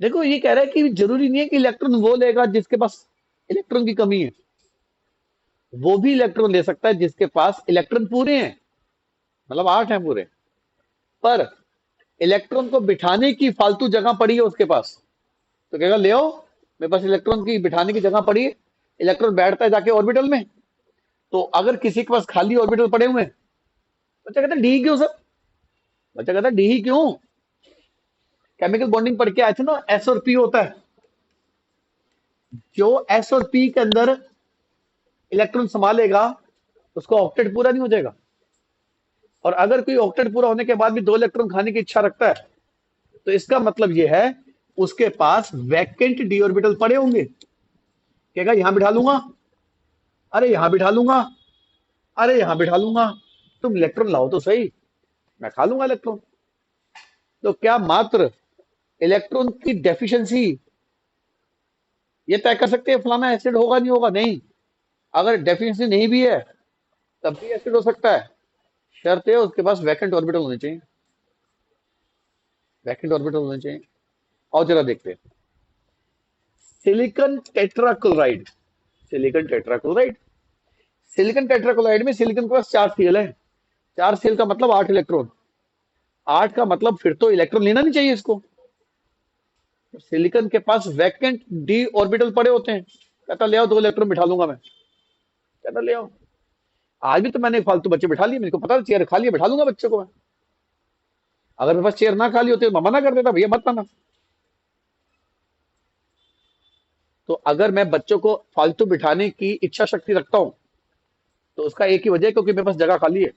देखो ये कह रहा है कि जरूरी नहीं है कि इलेक्ट्रॉन वो लेगा जिसके पास इलेक्ट्रॉन की कमी है, वो भी इलेक्ट्रॉन ले सकता है जिसके पास इलेक्ट्रॉन पूरे हैं, मतलब 8 हैं पूरे, पर इलेक्ट्रॉन को बिठाने की फालतू जगह पड़ी है उसके पास, तो कहेगा ले आओ मेरे पास इलेक्ट्रॉन की बिठाने की जगह पड़ी है, इलेक्ट्रॉन बैठता है जाके ऑर्बिटल में। तो अगर किसी के पास खाली ऑर्बिटल पड़े हुए हैं, बच्चा कहता है डी क्यों सर, बच्चा कहता है डी ही क्यों, केमिकल बॉन्डिंग पढ़ के आए थे ना, एस और पी होता है, जो एस और पी के अंदर इलेक्ट्रॉन संभालेगा उसको ऑक्टेट पूरा नहीं हो जाएगा। और अगर कोई ऑक्टेट पूरा होने के बाद भी 2 इलेक्ट्रॉन खाने की इच्छा रखता है, तो इसका मतलब यह है उसके पास वैकेंट डी ऑर्बिटल पड़े होंगे। कहेगा यहां बिठा लूंगा, अरे यहां बिठा लूंगा, अरे यहां बिठा लूंगा, तुम इलेक्ट्रॉन लाओ तो सही, मैं खा लूंगा इलेक्ट्रॉन। तो क्या मात्र इलेक्ट्रॉन की डेफिशिएंसी ये तय कर सकते हैं फलाना एसिड होगा नहीं होगा? नहीं, अगर डेफिशिएंसी नहीं भी है तब भी एसिड हो सकता है, शर्त है उसके पास वैकेंट ऑर्बिटल होने चाहिए, वैकेंट ऑर्बिटल होने चाहिए। और जरा देखते हैं silicon tetrachloride, silicon tetrachloride, silicon tetrachloride में सिलिकॉन के पास 4 Cl है, 4 Cl का मतलब 8 इलेक्ट्रॉन, 8 का मतलब फिर तो इलेक्ट्रॉन लेना नहीं चाहिए इसको। सिलिकॉन के पास वैकेंट डी ऑर्बिटल पड़े होते हैं, कहता ले आओ 2 इलेक्ट्रॉन बिठा लूंगा मैं, कहता ले आओ। आज भी तो मैंने फालतू बच्चे बिठा लिए, मेरे को पता था चेयर खाली है बिठा लूंगा बच्चे को मैं, अगर मेरे पास चेयर ना खाली होती तो मैं मना कर देता भैया मत आना। तो अगर मैं बच्चों को फालतू बिठाने की इच्छा शक्ति रखता हूं तो उसका एक ही वजह है, क्योंकि मेरे पास जगह खाली है,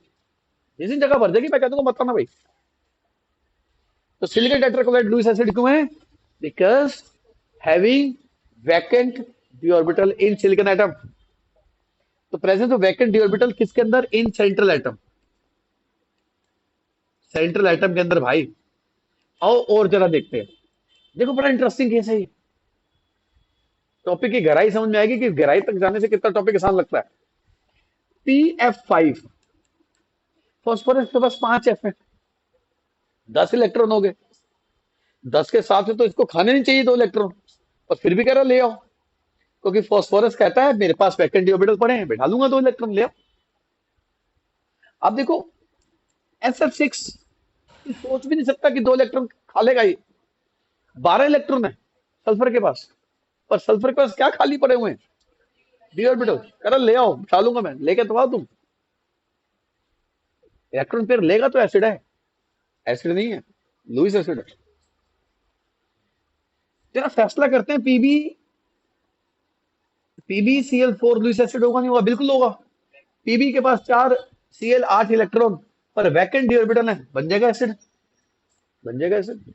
जिस दिन जगह भर जाएगी मैं कह दूंगा मत आना भाई। तो सिलिकॉन टेट्राक्लोराइड लुईस एसिड क्यों है? Because having vacant d orbital in silicon atom. तो presence of vacant d orbital किसके अंदर? In central atom, central atom के अंदर भाई। आओ और जरा देखते हैं, देखो बड़ा इंटरेस्टिंग केस है ये, टॉपिक की गहराई समझ में आएगी कि गहराई तक जाने से कितना टॉपिक आसान लगता है। PF5, फॉस्फोरस के पास 5 F है, 10 इलेक्ट्रॉन हो गए, 10 के हिसाब से तो इसको खाने नहीं चाहिए 2 इलेक्ट्रॉन, और फिर भी कह रहा ले आओ, क्योंकि फॉस्फोरस कहता है मेरे पास वैकेंट डी ऑर्बिटल पड़े हैं बैठा लूंगा 2 इलेक्ट्रॉन, ले आओ। अब देखो SF6 सोच भी नहीं सकता कि 2 इलेक्ट्रॉन खा लेगा, ये 12 इलेक्ट्रॉन है सल्फर के पास, पर सल्फर के पास क्या खाली पड़े हुए हैं? डी ऑर्बिटल, कह रहा ले आओ बिठा लूंगा मैं, लेके तो आओ तुम। इलेक्ट्रॉन पेयर लेगा तो एसिड है, एसिड नहीं है, लुईस एसिड है। जरा फैसला करते हैं, PbCl4 लुईस एसिड होगा नहीं होगा? बिल्कुल होगा। Pb के पास 4Cl 8 इलेक्ट्रॉन पर वैकेंट डी ऑर्बिटल है, बन जाएगा एसिड, बन जाएगा एसिड।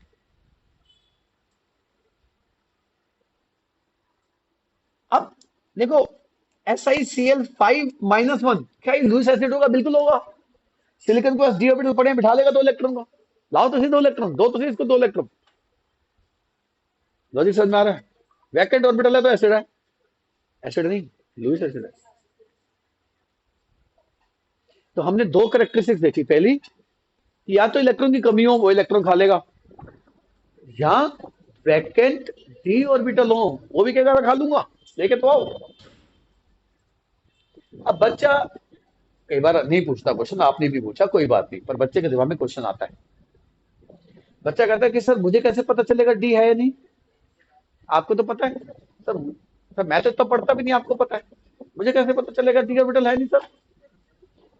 अब देखो SiCl5-1 क्या ये लुईस एसिड होगा? बिल्कुल होगा। सिलिकॉन के पास डी ऑर्बिटल पड़े हैं, बिठा लेगा 2 इलेक्ट्रॉन को। लाओ तो सही 2 इलेक्ट्रॉन, दो तो सही इसको 2 इलेक्ट्रॉन। लॉजिक समझ में आ रहा है? वैकेंट ऑर्बिटल है तो एसिड है, एसिड नहीं लुईस एसिड है। तो हमने 2 कैरेक्टरिस्टिक्स देखी, पहली कि या तो इलेक्ट्रॉन की कमी हो, वो इलेक्ट्रॉन खा लेगा, या वैकेंट डी ऑर्बिटल हो, वो भी कहेगा खा लूंगा, लेके तो आओ। अब बच्चा कई बार नहीं पूछता क्वेश्चन, आपने भी पूछा, कोई बात नहीं, पर बच्चे के दिमाग में क्वेश्चन आता है। बच्चा कहता है कि सर मुझे कैसे पता चलेगा डी है या नहीं, आपको तो पता है। सर मैं तो इतना पढ़ता भी नहीं, आपको पता है, मुझे कैसे पता चलेगा डी ऑर्बिटल है नहीं सर।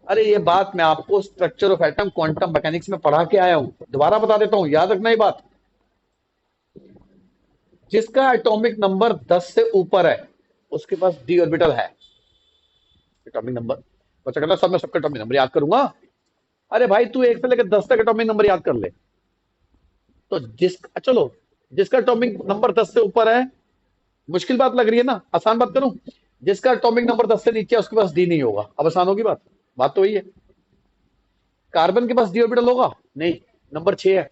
अरे ये बात मैं आपको structure of atom quantum mechanics में पढ़ा के आया हूं, दोबारा बता देता हूं, याद रखना ये बात। जिसका एटॉमिक नंबर 10 से ऊपर है उसके पास डी ऑर्बिटल है। एटॉमिक नंबर, बच्चा कहता सब मैं सबका एटॉमिक नंबर याद करूंगा। अरे भाई तू 1 से लेकर 10 तक एटॉमिक नंबर याद कर ले। तो चलो जिसका एटॉमिक नंबर 10 से ऊपर है, मुश्किल बात लग रही है ना, आसान बात करूं। जिसका एटॉमिक नंबर 10 से नीचे है उसके पास डी नहीं होगा। अब आसान होगी बात, बात तो वही है। कार्बन के पास डी ऑर्बिटल होगा? नहीं, नंबर 6 है।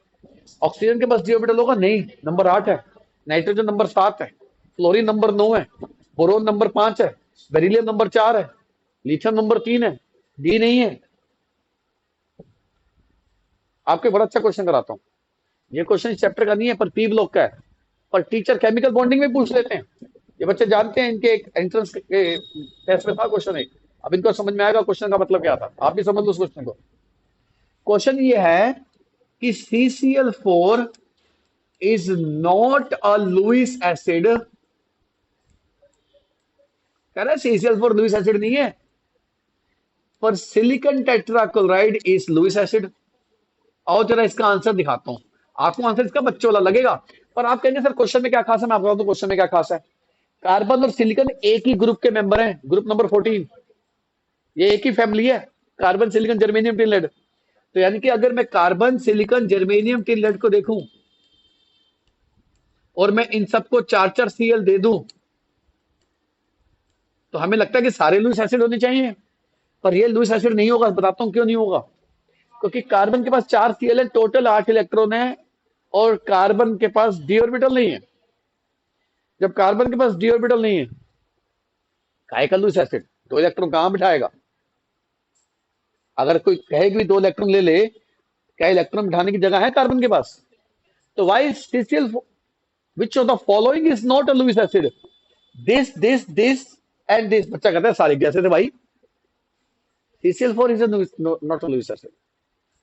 ऑक्सीजन के पास डी ऑर्बिटल होगा? नहीं, नंबर 8 है। नाइट्रोजन नंबर 7 है। फ्लोरीन नंबर 9 है। बोरोन नंबर 5 है। बेरिलियम नंबर 4 है। लिथियम नंबर 3 है। डी नहीं है। आपके बड़ा अच्छा क्वेश्चन कराता हूं, ये क्वेश्चन इस चैप्टर का नहीं है पर पी ब्लॉक का है, पर टीचर केमिकल बॉन्डिंग में पूछ लेते हैं। ये बच्चे जानते हैं, इनके एक एंट्रेंस के टेस्ट में था क्वेश्चन एक। अब इनको समझ में आएगा क्वेश्चन का मतलब क्या था, आप भी समझ लो उस क्वेश्चन को। क्वेश्चन ये है कि CCl4 is not a Lewis acid. कह रहा है CCl4 लुईस एसिड नहीं है, पर silicon tetrachloride is Lewis acid. आओ जरा इसका आंसर दिखाता हूं आपको। आंसर इसका बच्चों वाला लगेगा, पर आप कहेंगे सर क्वेश्चन में क्या खास है। मैं आपको बताऊं तो क्वेश्चन में क्या खास है। कार्बन और सिलिकॉन एक ही ग्रुप के मेंबर हैं, ग्रुप नंबर 14। ये एक ही फैमिली है, carbon silicon germanium tin lead. तो यानी कि अगर मैं carbon silicon germanium tin lead को देखूं और मैं इन सबको 4-4 Cl दे दूं, तो हमें लगता है कि सारे लुईस एसिड होने चाहिए, पर ये लुईस एसिड नहीं होगा। बताता हूं क्यों नहीं होगा। क्योंकि कार्बन के पास 4 Cl है, टोटल 8 इलेक्ट्रॉन है, और कार्बन के पास डी ऑर्बिटल नहीं है। जब कार्बन के पास डी ऑर्बिटल नहीं है, काहे का लुईस एसिड, 2 इलेक्ट्रॉन कहां बिठाएगा। अगर कोई कहे कि 2 इलेक्ट्रॉन ले ले, क्या इलेक्ट्रॉन बिठाने की जगह है कार्बन के पास। तो Y CCl, which of the following is not a Lewis acid? This and this। बच्चा कहता है सारे कैसे थे भाई। CCl4 is not a Lewis acid.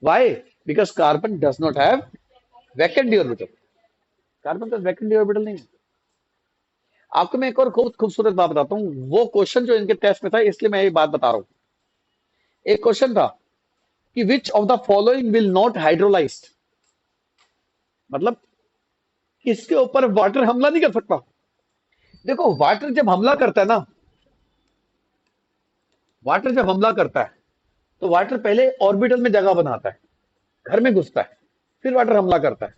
Why? Because carbon does not have vacant d orbital। Carbon का वैकेंट डी ऑर्बिटल नहीं है। आपको मैं एक और खूबसूरत बात बताता हूँ, वो क्वेश्चन जो इनके टेस्ट में था, इसलिए मैं ये बात बता रहा हूँ। एक क्वेश्चन था कि विच of the following will not hydrolysed, मतलब किसके ऊपर वाटर हमला नहीं कर सकता। देखो वाटर जब हमला करता है ना, वाटर जब हमला करता है तो वाटर पहले ऑर्बिटल में जगह बनाता है, घर में घुसता है, फिर वाटर हमला करता है।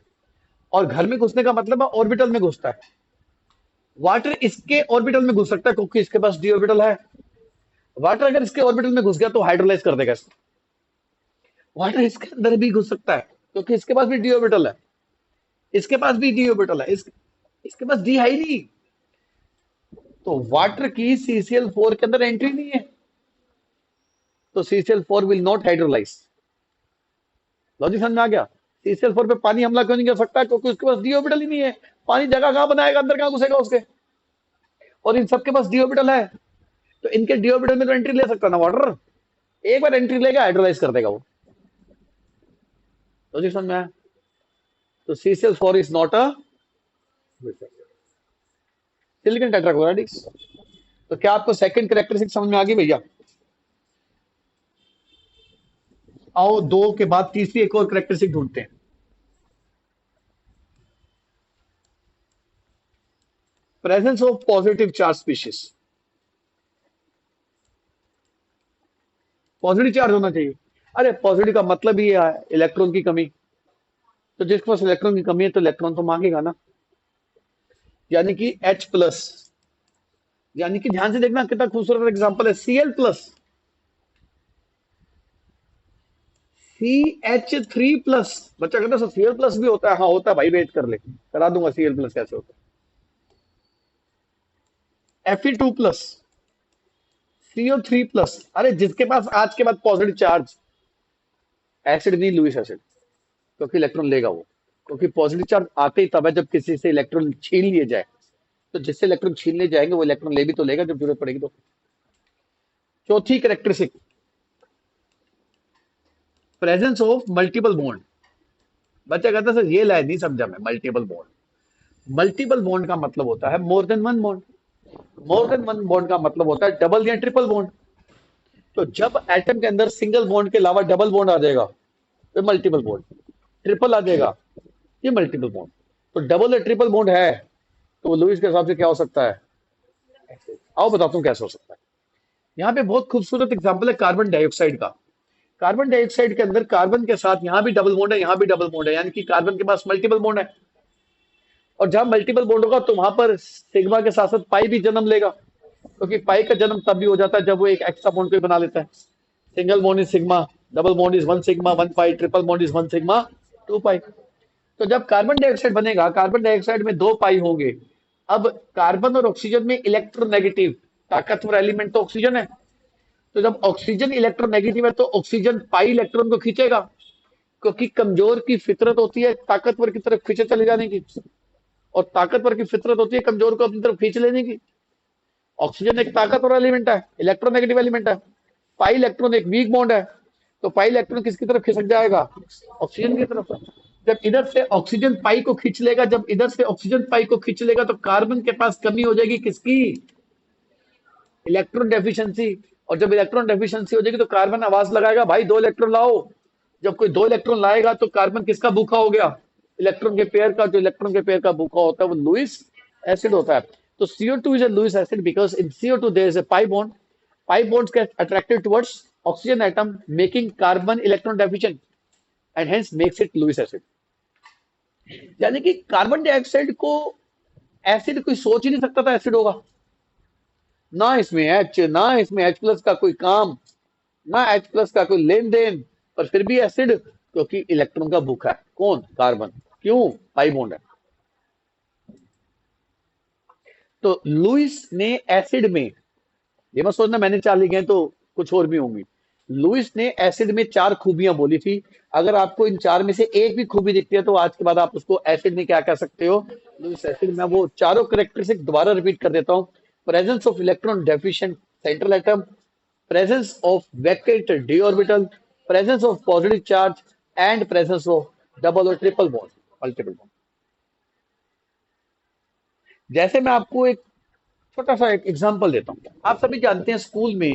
और घर में घुसने का मतलब है ऑर्बिटल में घुसता है। वाटर इसके ऑर्बिटल में घुस सकता है क्योंकि इसके पास डी ऑर्बिटल है। वाटर अगर इसके ऑर्बिटल में घुस गया तो हाइड्रोलाइज कर देगा इसको। वाटर इसके अंदर भी घुस सकता है क्योंकि इसके पास भी डी ऑर्बिटल है, इसके पास भी डी ऑर्बिटल है, इसके पास डी है ही नहीं। तो वाटर की CCl4 के अंदर एंट्री नहीं है, तो CCl4 will not hydrolyse. Logic समझ में आ गया। CCl4 पे पानी हमला क्यों नहीं कर सकता, क्योंकि उसके पास डी ऑर्बिटल ही नहीं है। पानी जगह कहां बनाएगा, अंदर कहां घुसेगा उसके। और इन सबके पास डी ऑर्बिटल है, तो इनके डी ऑर्बिटल में तो एंट्री ले सकता ना वाटर। एक बार एंट्री लेगा हाइड्रोलाइज कर देगा वो। लॉजिक समझ में आया। तो CCl4 is not a silicon tetrachloride. तो क्या आपको सेकंड कैरेक्टरिस्टिक समझ में आ गई भैया। आओ 2 के बाद तीसरी एक और कैरेक्टरिस्टिक ढूंढते हैं। Presence of positive charge species. Positive charge होना चाहिए। अरे पॉजिटिव का मतलब ही है इलेक्ट्रॉन की कमी। तो जिसके पास इलेक्ट्रॉन की कमी है तो इलेक्ट्रॉन तो मांगेगा ना, यानी कि H+। यानी कि ध्यान से देखना कितना खूबसूरत एग्जांपल है, Cl+। CH3 plus. बच्चा कहता है Cl प्लस भी होता है? हाँ होता है भाई, वेट कर ले, करा दूंगा Cl प्लस कैसे होता है। Fe2 plus, CO3 plus. अरे जिसके पास आज के बाद पॉजिटिव चार्ज, एसिड नहीं लुईस एसिड, क्योंकि इलेक्ट्रॉन लेगा वो, क्योंकि पॉजिटिव चार्ज आते ही तब है जब किसी से इलेक्ट्रॉन छीन लिए जाए। तो जिससे इलेक्ट्रॉन छीनने जाएंगे वो इलेक्ट्रॉन ले भी तो लेगा जब जरूरत पड़ेगी तो। चौथी characteristic, presence of multiple bond. बच्चा कहता है सर ये लाइन नहीं समझा मैं, मल्टीपल बॉन्ड। मल्टीपल बॉन्ड का मतलब होता है more than one bond. More than one bond का मतलब होता है डबल या ट्रिपल बॉन्ड। तो जब एटम के अंदर सिंगल बॉन्ड के अलावा डबल बॉन्ड आ जाएगा तो मल्टीपल बॉन्ड, ट्रिपल आ जाएगा ये मल्टीपल बॉन्ड। तो डबल या ट्रिपल बॉन्ड है तो वो लुईस के हिसाब से क्या हो सकता है? आओ बताता हूँ कैसे हो सकता है। यहाँ पे बहुत खूबसूरत एग्जांपल है कार्बन डाइऑक्साइड का। कार्बन डाइऑक्साइड के अंदर कार्बन के साथ यहाँ भी डबल बॉन्ड है, यहाँ भी डबल बॉन्ड है, यानी कि कार्बन के पास मल्टीपल बॉन्ड है। और जहां मल्टीपल बॉन्ड होगा तो वहां पर सिग्मा के साथ साथ पाई भी जन्म लेगा, क्योंकि पाई का जन्म तब भी हो जाता है जब वो एक एक्स्ट्रा बॉन्ड को बना लेता है। Single bond is sigma, double bond is one sigma one pi, triple bond is one sigma two pi. तो जब कार्बन डाइऑक्साइड बनेगा, कार्बन डाइऑक्साइड में दो पाई होंगे। अब कार्बन और ऑक्सीजन में इलेक्ट्रोनेगेटिव ताकतवर एलिमेंट तो ऑक्सीजन है। तो जब ऑक्सीजन इलेक्ट्रोनेगेटिव है तो ऑक्सीजन पाई इलेक्ट्रॉन को खींचेगा, क्योंकि कमजोर की फितरत होती है ताकतवर की तरफ खींचे चले जाने की, और ताकतवर की फितरत होती है कमजोर को अपनी तरफ खींच लेने की। ऑक्सीजन एक ताकतवर एलिमेंट है, इलेक्ट्रोनेगेटिव एलिमेंट है। पाई इलेक्ट्रॉन एक वीक बॉन्ड है, तो पाई इलेक्ट्रॉन किसकी तरफ खिसक जाएगा? ऑक्सीजन की तरफ। जब इधर से ऑक्सीजन पाई को खींच लेगा, जब इधर से ऑक्सीजन पाई को खींच लेगा तो कार्बन के पास कमी हो जाएगी किसकी? Electron deficiency. और जब इलेक्ट्रॉन डेफिशिएंसी हो जाएगी तो कार्बन आवाज लगाएगा भाई दो इलेक्ट्रॉन लाओ। जब कोई दो इलेक्ट्रॉन लाएगा तो कार्बन किसका भूखा हो गया? इलेक्ट्रॉन के पेयर का। जो इलेक्ट्रॉन के पेयर का भूखा होता है वो लुईस एसिड होता है। तो CO2 is a Lewis acid because in CO2 there is a pi bond. Pi bonds get attracted towards oxygen atom, making carbon electron deficient and hence makes it Lewis acid. यानी कि carbon dioxide को acid कोई सोच ही नहीं सकता था acid होगा। ना इसमें H, ना इसमें H प्लस का कोई काम, ना H प्लस का कोई लेन देन, पर फिर भी एसिड, क्योंकि इलेक्ट्रॉन का भूखा है। कौन? कार्बन। क्यों? पाई बॉन्ड है। तो लुईस ने एसिड में, ये मत सोचना मैंने चार लिखे हैं तो कुछ और भी होंगी। लुईस ने एसिड में चार खूबियां बोली थी। अगर आपको इन चार में से एक भी खूबी दिखती है तो आज के बाद आप उसको एसिड में क्या कह सकते हो? Lewis acid. मैं वो चारों करेक्टरिस्टिक दोबारा रिपीट कर देता हूं। Presence of electron deficient central atom, presence of vacant d orbital, presence of positive charge, and presence of double or triple bond, multiple bond। जैसे मैं आपको एक छोटा सा एक एग्जांपल देता हूँ। आप सभी जानते हैं स्कूल में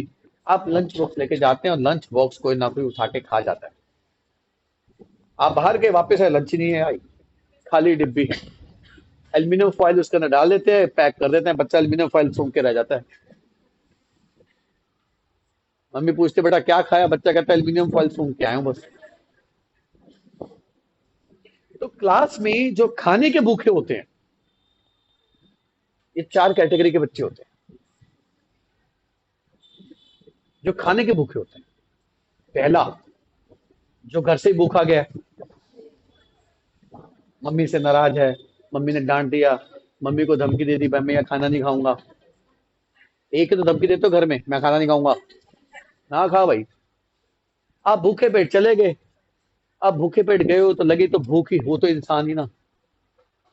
आप लंच बॉक्स लेके जाते हैं और लंच बॉक्स कोई ना कोई उठा के खा जाता है। आप बाहर गए, वापस आए, लंच नहीं है आई, खाली डिब्बी। एल्यूमिनियम फॉइल उसके अंदर डाल देते हैं, पैक कर देते हैं, बच्चा एल्यूमिनियम फॉइल सूंघ के रह जाता है। मम्मी पूछते बेटा क्या खाया, बच्चा कहता है एल्यूमिनियम फॉइल सूंघ के आया हूं बस। तो क्लास में जो खाने के भूखे होते हैं, ये चार कैटेगरी के बच्चे होते हैं जो खाने के भूखे होते हैं। पहला, जो घर से ही भूखा गया, मम्मी से नाराज है, मम्मी ने डांट दिया, मम्मी को धमकी दे दी, मैं यह खाना नहीं खाऊंगा। एक ही तो धमकी देते हो घर में, मैं खाना नहीं खाऊंगा, ना खा भाई। आप भूखे पेट चले गए, आप भूखे पेट गए हो तो लगी तो भूख ही हो, तो इंसान ही ना।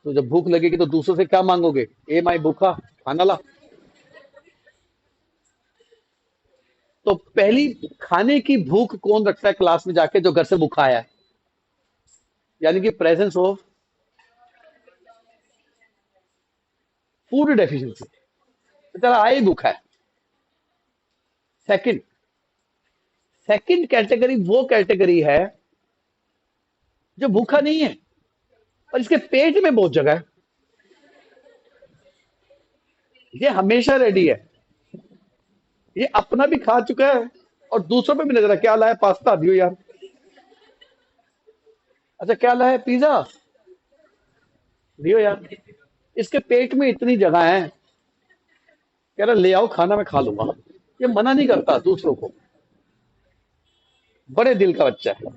तो जब भूख लगेगी तो दूसरों से क्या मांगोगे? ए माई भूखा, खाना ला। तो पहली खाने की भूख कौन रखता है क्लास में जाके? जो घर से भूखा आया है, यानी कि प्रेजेंस ऑफ फूड डेफिशिएंसी, बेचारा आया ही भूखा है। सेकंड, सेकंड कैटेगरी वो कैटेगरी है जो भूखा नहीं है पर इसके पेट में बहुत जगह है, ये हमेशा रेडी है, ये अपना भी खा चुका है और दूसरों पे भी नजर है। क्या लाया? पास्ता दियो यार। अच्छा क्या लाया? पिज्जा दियो यार। इसके पेट में इतनी जगह है, कह रहा ले आओ खाना, मैं खा लूंगा। ये मना नहीं करता दूसरों को। बड़े दिल का बच्चा है,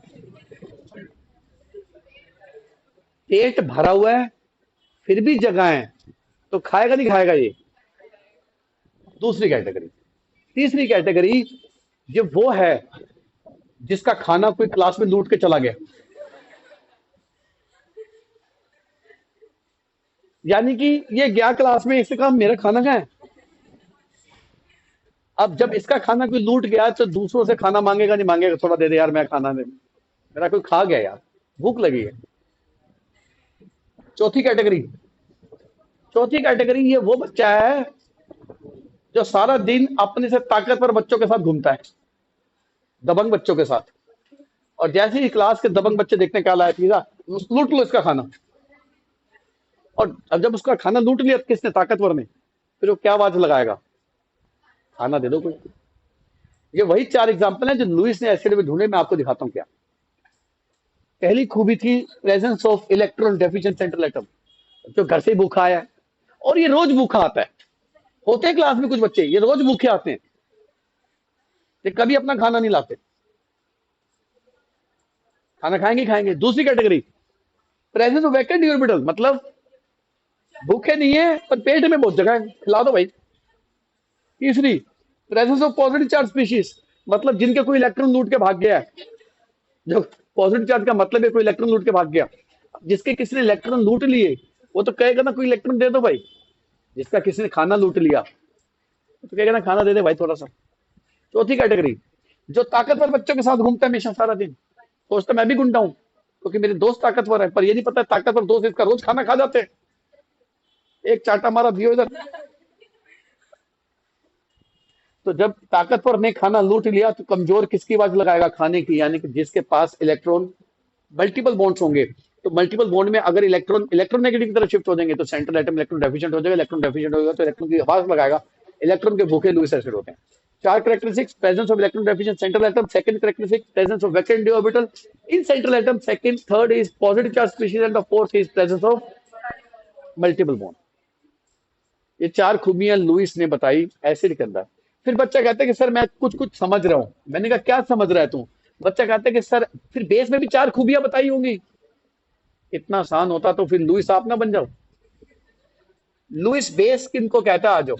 पेट भरा हुआ है फिर भी जगह है, तो खाएगा नहीं खाएगा ये? दूसरी कैटेगरी। तीसरी कैटेगरी, ये वो है जिसका खाना कोई क्लास में लूट के चला गया, यानी कि ये गया क्लास में, इससे कहा मेरा खाना कहाँ है। अब जब इसका खाना कोई लूट गया तो दूसरों से खाना मांगेगा नहीं मांगेगा, थोड़ा दे दे यार, मैं खाना दे, मेरा कोई खा गया यार, भूख लगी है। चौथी कैटेगरी, चौथी कैटेगरी ये वो बच्चा है जो सारा दिन अपने से ताकतवर बच्चों के साथ घूमता है, दबंग बच्चों के साथ, और जैसे ही क्लास के दबंग बच्चे देखने क्या लाया पिज्जा, लूट लो इसका खाना। और अब जब उसका खाना लूट लिया किसने, ताकतवर ने, फिर वो क्या आवाज लगाएगा, खाना दे दो कोई। ये वही चार एग्जाम्पल हैं जो लुइस ने एसिड में ढूंढे, मैं आपको दिखाता हूँ क्या। पहली खूबी थी presence of electron deficient central atom, जो घर से ही भूखा आया है, और ये रोज भूखा आता है। होते हैं क्लास में कुछ बच्चे ये रोज भूखे आते हैं, ये कभी अपना खाना नहीं लाते, खाना खाएंगे खाएंगे। दूसरी category, presence of vacant orbital, मतलब भूखे नहीं है पर पेट में बहुत जगह है, खिला दो भाई। तीसरी, presence of positive charge species, मतलब जिनके कोई इलेक्ट्रॉन लूट के भाग गया है। जो पॉजिटिव चार्ज का मतलब है कोई इलेक्ट्रॉन लूट के भाग गया, जिसके किसी ने इलेक्ट्रॉन लूट लिए वो तो कहेगा ना कोई इलेक्ट्रॉन दे दो भाई। जिसका किसी ने खाना लूट लिया तो कहेगा ना खाना दे दे भाई थोड़ा सा। चौथी कैटेगरी, जो ताकतवर बच्चों के साथ घूमता है हमेशा सारा दिन, सोचता मैं भी गुंडा हूं क्योंकि मेरे दोस्त ताकतवर है, पर ये नहीं पता ताकतवर दोस्त इसका रोज खाना खा जाते हैं। एक चाटा मारा दियो इधर। तो जब ताकतवर ने खाना लूट लिया तो कमजोर किसकी आवाज लगाएगा, खाने की, यानी कि जिसके पास इलेक्ट्रॉन मल्टीपल बॉन्ड्स होंगे। तो मल्टीपल बॉन्ड में अगर इलेक्ट्रॉन इलेक्ट्रॉन नेगेटिव की तरफ शिफ्ट हो जाएंगे तो सेंट्रल एटम इलेक्ट्रॉन डेफिशिएंट हो जाएगा, इलेक्ट्रॉन डेफिशिएंट होगा तो इलेक्ट्रॉन की आवाज लगाएगा, इलेक्ट्रॉन के भूखे लुईस एसिड होते हैं। चार characteristics, presence of electron deficient central atom, second characteristic presence of vacant d orbital in central atom, second, third is positive charge species and the fourth is presence of multiple bond. ये चार खूबियां Lewis ने बताई acid के अंदर। फिर बच्चा कहता है कि सर मैं कुछ कुछ समझ रहा हूं। मैंने कहा क्या समझ रहा है तू? बच्चा कहता है कि सर फिर बेस में भी चार खूबियां बताई होंगी। इतना आसान होता तो फिर लुईस आप ना बन जाओ। लुईस बेस किनको कहता है, आ जाओ।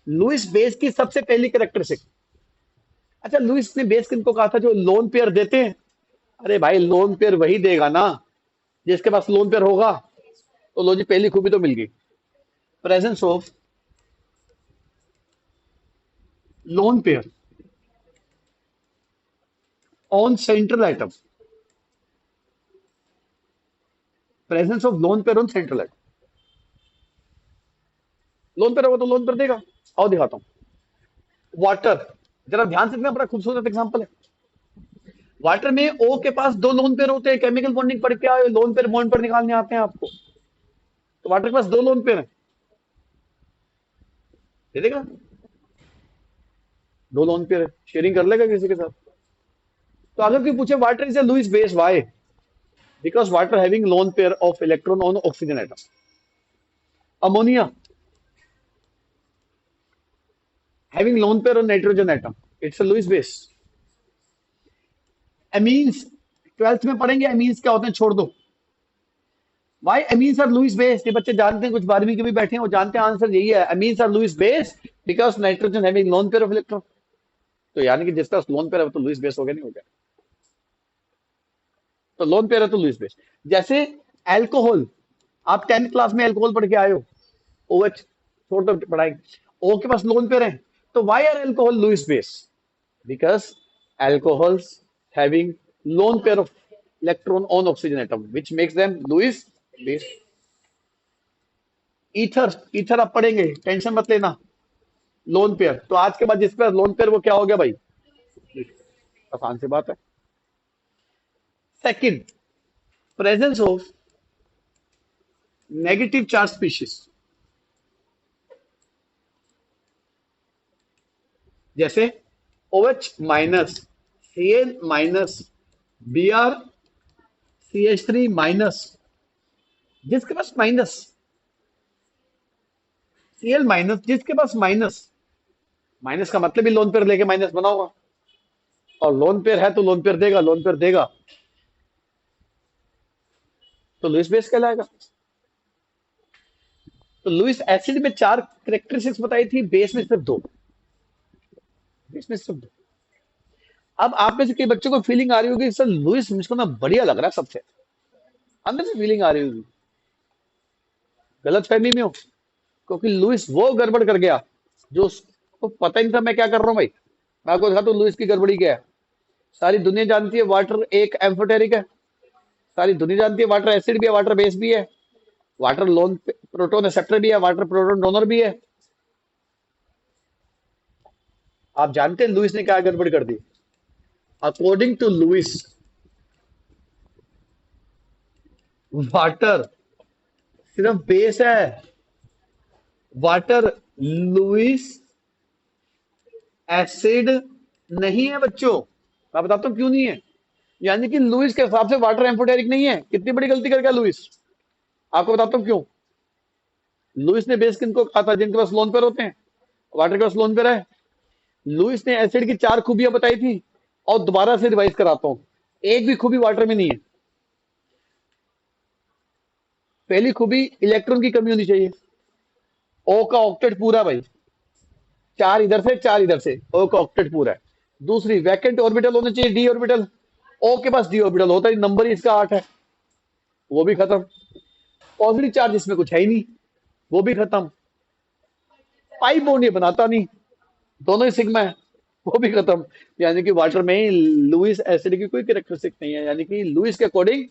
लुईस बेस की सबसे पहली कैरेक्टरिस्टिक, अच्छा लुईस ने बेस किनको कहा था, जो लोन पेयर देते हैं। अरे भाई लोन पेयर वही देगा ना जिसके पास लोन पेयर होगा। तो लो जी पहली खूबी तो मिल गई, presence of lone pair on central atom, presence of lone pair on central atom. Lone pair होगा तो लोन पेयर देगा। आओ दिखाता हूं। वाटर, जरा ध्यान से देखना, बड़ा खूबसूरत एग्जांपल है। वाटर में ओ के पास दो लोन पेयर होते हैं, केमिकल बॉन्डिंग पढ़ के आए, लोन पेयर बॉन्ड पर निकालने आते हैं आपको। तो वाटर के पास दो लोन पेयर है, दे देगा। दो लोन पेयर है, शेयरिंग कर लेगा किसी के साथ। तो अगर कोई पूछे water is a Lewis base, why? Because water having lone pair of electron on oxygen atom. Ammonia having lone pair on nitrogen atom, it's a Lewis base. amines, 12th में पढ़ेंगे amines क्या होते हैं, छोड़ दो। Why amines are Lewis base? ये बच्चे जानते हैं, कुछ 12वीं के भी बैठे हैं, वो जानते हैं आंसर यही है। amines are Lewis base because nitrogen having lone pair of electron। तो यानी कि जिसका लोन पेयर है तो लुईस बेस हो गया, नहीं हो गया? तो लोन पेयर है तो लुईस बेस। जैसे एल्कोहल, आप 10th क्लास में एल्कोहल पढ़ के आए हो, OH छोड़ दो पढ़ाएंगे, O के पास लोन पेयर है। तो why are alcohol Lewis base? Because alcohols having lone pair of electron on oxygen atom, which makes them Lewis base. Ether, ether आप पढ़ेंगे, टेंशन मत लेना। लोन पेयर, तो आज के बाद जिसके पास लोन पेयर वो क्या हो गया भाई? आसान सी बात है। Second, presence of negative charge species, जैसे OH minus, Cl minus, Br, CH3 minus. जिसके पास माइनस, Cl माइनस, जिसके पास माइनस, माइनस का मतलब ही लोन पेयर लेके माइनस बना होगा, और लोन पेयर है तो लोन पेयर देगा, लोन पेयर देगा तो लुईस बेस कहलाएगा। तो लुईस एसिड में 4 करेक्टरिस्टिक्स बताई थी, बेस में सिर्फ 2। बेस में सिर्फ 2। अब आप में से कई बच्चों को फीलिंग आ रही होगी सर लुईस मुझको ना बढ़िया लग रहा है सबसे, अंदर से फीलिंग आ रही होगी, गलत फहमी में हो, क्योंकि लुईस वो गड़बड़ कर गया जो उसको पता ही नहीं था मैं क्या कर रहा हूँ भाई। मैं आपको दिखाता हूँ लुईस की गड़बड़ी क्या है। सारी दुनिया जानती है वाटर एक एम्फोटेरिक है, सारी दुनिया जानती है वाटर एसिड भी है, वाटर बेस भी है, वाटर लोन प्रोटोन एक्सेप्टर भी है, वाटर प्रोटोन डोनर भी है। आप जानते हैं लुईस ने क्या गड़बड़ कर दी? अकॉर्डिंग टू लुईस वाटर सिर्फ बेस है, वाटर लुईस एसिड नहीं है बच्चों। मैं बताता हूं क्यों नहीं है। यानी कि लुईस के हिसाब से वाटर एम्फोटेरिक नहीं है। कितनी बड़ी गलती कर गया लुईस, आपको बताता हूं क्यों। लुईस ने बेस किनको कहा था? जिनके पास लोन पेयर होते हैं, वाटर के पास लोन पेयर है। लुईस ने एसिड की 4 खूबियां बताई थी, और दोबारा से रिवाइज कराता हूं, एक भी खूबी वाटर में नहीं है। पहली खूबी, इलेक्ट्रॉन की कमी होनी चाहिए, ओ का ऑक्टेट पूरा भाई, 4 इधर से 4 इधर से, ओ का ऑक्टेट पूरा है। दूसरी, वैकेंट ऑर्बिटल होने चाहिए, डी ऑर्बिटल, ओ के पास डी ऑर्बिटल होता है, नंबर ही इसका 8 है, वो भी खत्म। पॉजिटिव चार्ज इसमें कुछ है ही नहीं, वो भी खत्म। पाई बॉन्ड ये बनाता नहीं, दोनों ही सिग्मा है, वो भी खत्म। यानी कि वाटर में लुईस एसिड की कोई कैरेक्टरिस्टिक नहीं है। यानी कि लुईस के अकॉर्डिंग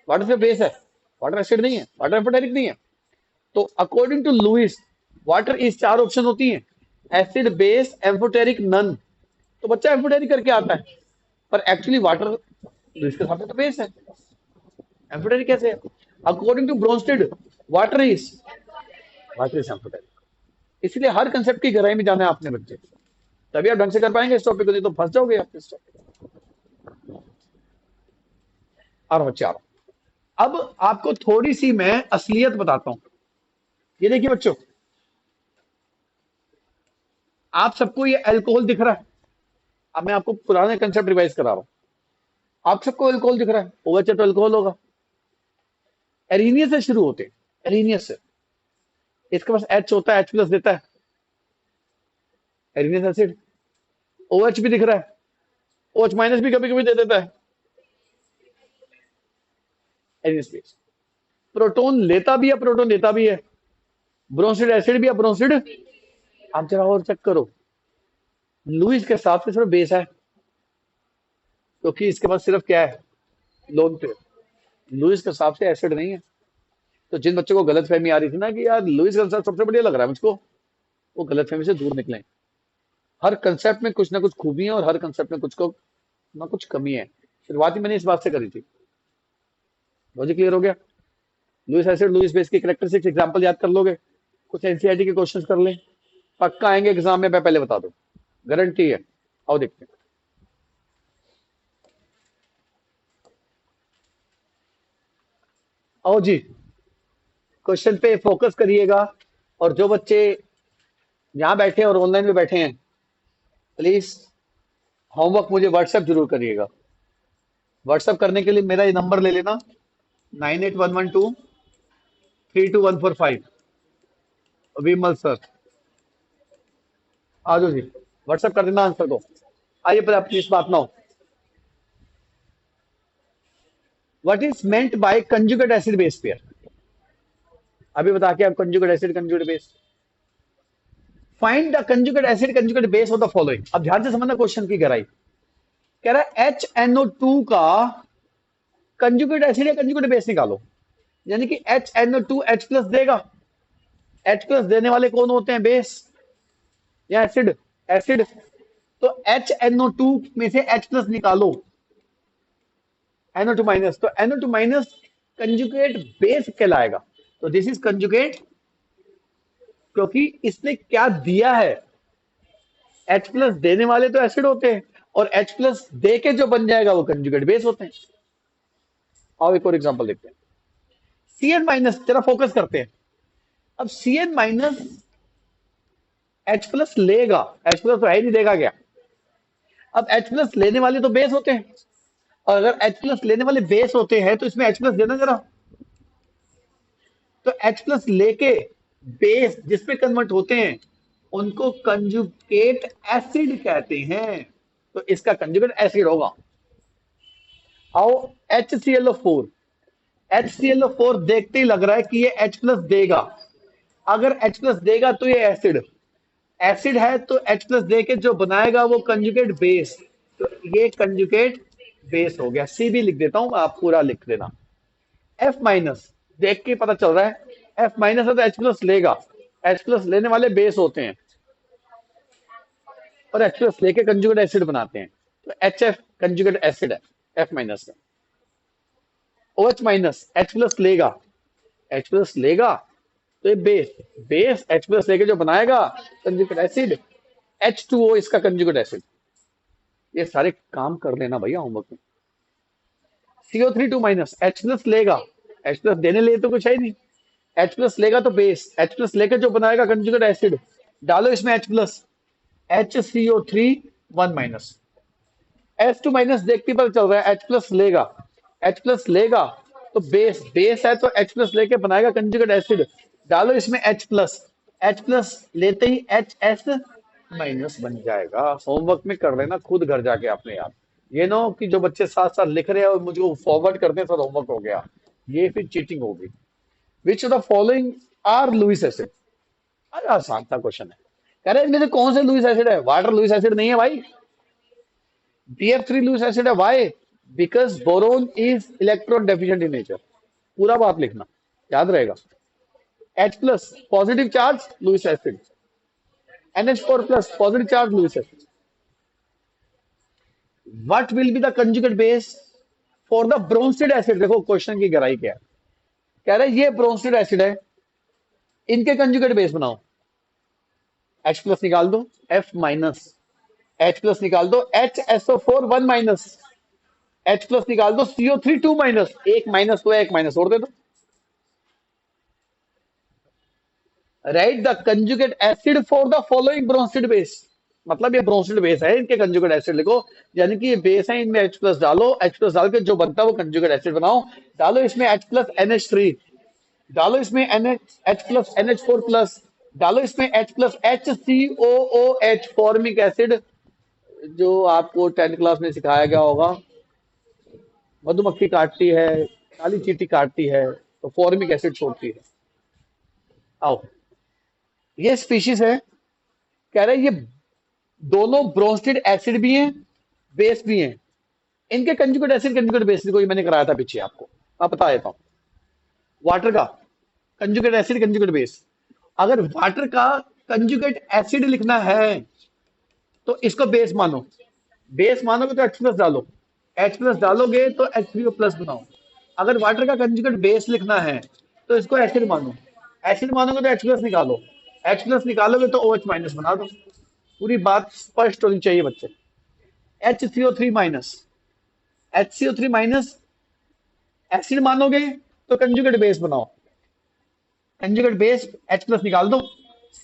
वाटर से बेस है, वाटर एसिड नहीं है, वाटर एम्फोटेरिक नहीं है। तो अकॉर्डिंग टू लुईस वाटर इस 4 ऑप्शन होती हैं, एसिड, बेस, एम्फोटेरिक, नन। तो बच्चा एम्फोटेरिक करके आता है, पर एक्चुअली वाटर लुईस के सामने तो बेस है, एम्फोटेरिक कैसे है? According to Bronsted water is amphoteric. इसलिए हर कंसेप्ट की गहराई में जाना है आपने बच्चे, तभी आप ढंग से कर पाएंगे इस टॉपिक को, नहीं तो फंस जाओगे आप इस टॉपिक। और बच्चे अब आपको थोड़ी सी मैं असलियत बताता हूं। ये देखिए बच्चों, आप सबको ये अल्कोहल दिख रहा है। अब मैं आपको पुराने कंसेप्ट रिवाइज करा रहा हूं। आप सबको अल्कोहल दिख रहा है, ओएच तो अल्कोहल होगा। एरीनियस से शुरू होते हैं, एरीनियस से। इसके पास एच होता है, एच प्लस देता है, एरीनियस एसिड। ओएच भी दिख रहा है, ओएच माइनस भी कभी कभी दे देता है, एरीनियस बेस। प्रोटोन लेता भी है, प्रोटोन देता भी है, ब्रोंसिड एसिड भी है, ब्रोंसिड। आप जरा और चेक करो, लुईस के हिसाब से सिर्फ बेस है, क्योंकि इसके पास सिर्फ क्या है, लोन पे। लुईस के हिसाब से एसिड नहीं है। तो जिन बच्चों को गलत फहमी आ रही थी ना कि यार लुईस का कंसेप्ट सबसे बढ़िया लग रहा है मुझको, वो गलत फहमी से दूर निकले। हर कंसेप्ट में कुछ ना कुछ खूबी है, और हर कंसेप्ट में कुछ को ना कुछ कमी है। शुरुआत ही मैंने इस बात से करी थी। लॉजिक क्लियर हो गया? लुईस एसिड, लुईस बेस की कैरेक्टरिस्टिक्स एग्जांपल याद कर लोगे, कुछ एनसीईआरटी के क्वेश्चंस कर लें, पक्का आएंगे एग्जाम में, मैं पहले बता दूं, गारंटी है। आओ देखते हैं। आओ जी, क्वेश्चन पे फोकस करिएगा। और जो बच्चे यहाँ बैठे हैं और ऑनलाइन में बैठे हैं, प्लीज होमवर्क मुझे व्हाट्सएप जरूर करिएगा। व्हाट्सएप करने के लिए मेरा ये नंबर ले लेना, 9811232145। विमल सर, आ जाओ जी, व्हाट्सएप कर देना आंसर को। आइए पर आप इस बात ना हो, what is meant by conjugate acid base pair. अभी बता के आप conjugate acid conjugate base, find the conjugate acid conjugate base of the following. अब ध्यान से समझना क्वेश्चन की गहराई। कह रहा है HNO2 का कंजुगेट एसिड या कंजुगेट बेस निकालो। यानी कि HNO2 H प्लस देगा, H प्लस देने वाले कौन होते हैं, बेस या एसिड? एसिड। तो HNO2 में से H प्लस निकालो, NO2 माइनस, तो NO2 माइनस कंजुगेट बेस कहलाएगा। तो दिस इज कंजुगेट, क्योंकि इसने क्या दिया है, H प्लस देने वाले तो एसिड होते हैं, और H प्लस दे के जो बन जाएगा वो कंजुगेट बेस होते हैं। आओ एक और एग्जांपल देखते हैं। Cn माइनस, जरा फोकस करते हैं। अब Cn माइनस H प्लस लेगा, H प्लस तो है ही नहीं, देगा क्या? अब H प्लस लेने वाले तो बेस होते हैं, और अगर H प्लस लेने वाले बेस होते हैं तो इसमें H प्लस देना जरा। तो H प्लस लेके बेस जिसपे कन्वर्ट होते हैं उनको कंजुगेट एसिड कहते हैं, तो इसका कंजुगेट एसिड होगा। आओ HClO4, HClO4 देखते ही लग रहा है कि ये H प्लस देगा। अगर H प्लस देगा तो ये एसिड, एसिड है तो H प्लस दे के जो बनाएगा वो कंजुगेट बेस, तो ये कंजुगेट बेस हो गया। सी भी लिख देता हूं, आप पूरा लिख देना। F माइनस देख के पता चल रहा है F माइनस है तो H प्लस लेगा, H प्लस लेने वाले बेस होते हैं और H प्लस लेके कंजुगेट एसिड बनाते हैं, तो HF कंजुगेट एसिड है F माइनस का। OH माइनस H प्लस लेगा, H प्लस लेगा तो ये बेस, बेस H प्लस लेके जो बनाएगा कंजुगेट एसिड, H2O इसका कंजुगेट एसिड। ये सारे काम कर लेना भैया होमवर्क में। CO3 2 माइनस H प्लस लेगा, H प्लस देने लिए तो कुछ है ही नहीं, H प्लस लेगा तो बेस, H प्लस लेके जो बनाएगा कंजुगेट एसिड, डालो इसमें H plus, HCO3 1 minus. H2 minus देखते ही पता चल रहा है H प्लस लेगा, H प्लस लेगा तो बेस, बेस है तो H प्लस लेके बनाएगा कंजुगेट एसिड, डालो इसमें H प्लस, H प्लस लेते ही HS माइनस बन जाएगा। होमवर्क में कर लेना खुद घर जाके आपने यार, ये ना हो कि जो बच्चे साथ साथ लिख रहे हैं और मुझे फॉरवर्ड करते हैं सर होमवर्क हो गया, ये फिर चीटिंग होगी। Which of the following are Lewis acid? अरे आसान सा क्वेश्चन है, कह रहे हैं इनमें से कौन से लुइस एसिड है? वाटर लुइस एसिड नहीं है भाई, BF3 लुइस एसिड है। Why? Because boron is electron deficient in nature. पूरा बात लिखना, याद रहेगा। H plus positive charge Lewis acid, NH4 plus positive charge Lewis acid. What will be the conjugate base for the Bronsted acid? देखो question की गहराई क्या है, कह रहे हैं ये ब्रोंसिड एसिड है, इनके कंजुगेट बेस बनाओ। H प्लस निकाल दो, F माइनस, H प्लस निकाल दो, HSO4 1 माइनस, H प्लस निकाल दो, CO3 2 माइनस, एक माइनस तो एक माइनस और दे दो। Write the conjugate acid for the following Bronsted base, मतलब ये ब्रोंसिड बेस है, इनके कंजुगेट एसिड लिखो, यानी कि ये बेस है, इनमें H प्लस डालो, H प्लस डाल के जो बनता है वो कंजुगेट एसिड बनाओ। डालो इसमें H प्लस NH3, डालो इसमें NH H plus NH4 plus, डालो इसमें H plus HCOOH formic acid, जो आपको 10th क्लास में सिखाया गया होगा। मधुमक्खी काटती है, काली चींटी काटती है तो फॉर्मिक एसिड छोड़ती है। आओ, ये स्पीशीज है, कह रहे हैं ये दोनों ब्रोंस्टेड एसिड भी हैं, बेस भी हैं। इनके कंजुगेट एसिड कंजुगेट बेस को मैंने कराया था पीछे आपको, मैं बता देता हूँ। वाटर का कंजुगेट एसिड कंजुगेट बेस, अगर वाटर का कंजुगेट एसिड लिखना है तो इसको बेस मानो, बेस मानोगे तो H प्लस डालो, H प्लस डालोगे तो H3O प्लस बनाओ। अगर वाटर का कंजुगेट बेस लिखना है तो इसको एसिड मानो, एसिड मानोगे तो H प्लस निकालो, H प्लस निकालोगे तो OH माइनस बना दो। पूरी बात स्पष्ट होनी चाहिए बच्चे। HCO3 minus, HCO3 minus acid मानोगे तो कंजुगेट बेस बनाओ, कंजुगेट बेस H प्लस निकाल दो,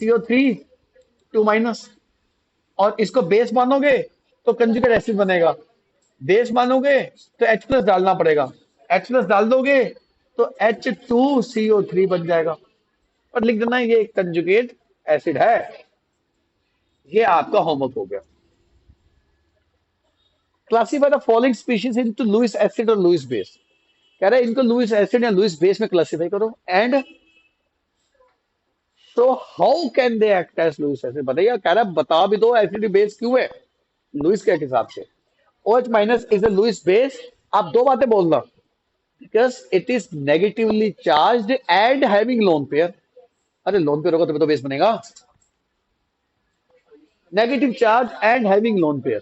CO3 2 माइनस, और इसको बेस मानोगे तो कंजुगेट एसिड बनेगा, बेस मानोगे तो H प्लस डालना पड़ेगा, H प्लस डाल दोगे तो H2CO3 बन जाएगा, और लिख देना ये कंजुगेट एसिड है। ये आपका होमवर्क हो गया। Classify the following species into Lewis acid और लुइस बेस, कह रहा है इनको लुइस एसिड या लुइस बेस में क्लासीफाई करो, and so how can they act as Lewis acid? बताइए, कह रहा है बता भी दो एसिड बेस क्यों है लुइस के हिसाब से। OH minus is a Lewis base, आप दो बातें बोलना, because it is negatively charge and having lone pair. अरे लोन पेयर होगा तभी तो बेस बनेगा, negative charge and having lone pair,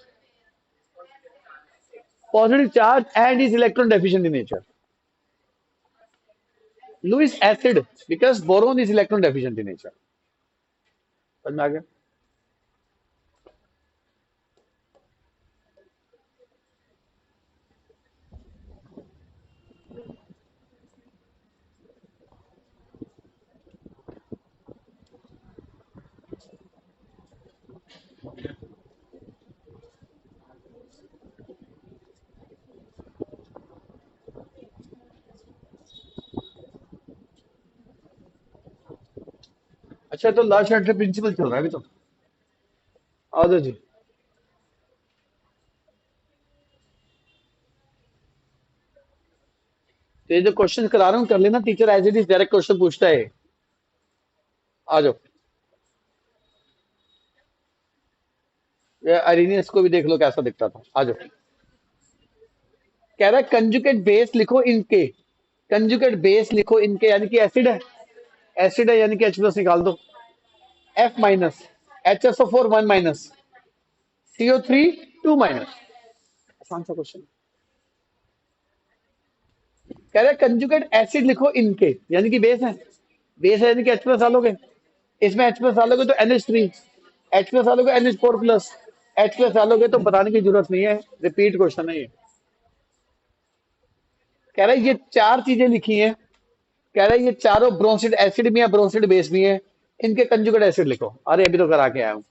positive charge and is electron deficient in nature. Lewis acid because boron is electron deficient in nature. समझ में आ गया? अच्छा, तो लास्ट चैप्टर प्रिंसिपल चल रहा है अभी तो। आ जाओ जी। तो ये जो क्वेश्चन करा रहा हूँ कर लेना, teacher as it is direct question पूछता है। आ जाओ। ये अरेनियस को भी देख लो कैसा दिखता था। आ जाओ। कह रहा है कंजुगेट बेस लिखो इनके। कंजुगेट बेस लिखो इनके, यानी कि एसिड है। एसिड है यानी कि H+ निकाल दो। F-, HSO4 1-, CO3 2-। आसान सा क्वेश्चन। कह रहा है कंजुगेट एसिड लिखो इनके, यानी कि बेस है। बेस है यानी कि H+ डालोगे। इसमें H+ डालोगे तो NH3, H+ डालोगे NH4+, H+ डालोगे तो बताने की जरूरत नहीं है, रिपीट क्वेश्चन है ये। कह रहा है ये चार चीजें लिखी हैं। कह रहा है ये चारों ब्रोंसिड एसिड भी है, ब्रोंसिड बेस भी है। इनके कंजुगेट एसिड लिखो। अरे अभी तो करा के आया हूँ।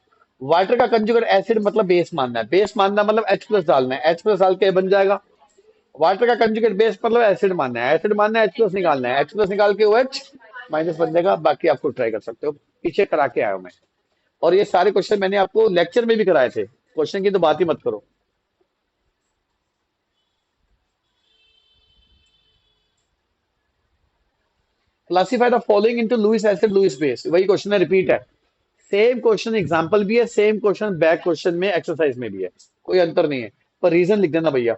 वाटर का कंजुगेट एसिड मतलब बेस मानना है, बेस मानना मतलब H+ डालना है, H+ डाल के बन जाएगा। वाटर का कंजुगेट बेस मतलब एसिड मानना है, एसिड मानना है, H+ निकालना है, H+ निकाल के OH- बन जाएगा। बाकी आपको ट्राई कर सकते हो, पीछे करा के आया हूं मैं। और ये सारे क्वेश्चन मैंने आपको लेक्चर में भी कराए थे, क्वेश्चन की तो बात ही मत करो। Classify the following into Lewis acid Lewis base, वही क्वेश्चन है, रिपीट है। सेम क्वेश्चन एग्जांपल भी है, सेम क्वेश्चन बैक क्वेश्चन में एक्सरसाइज में भी है, कोई अंतर नहीं है। पर रीजन लिख देना भैया।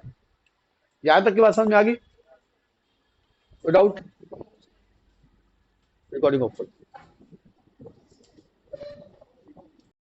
यहां तक की बात समझ में आ गई? Without recording of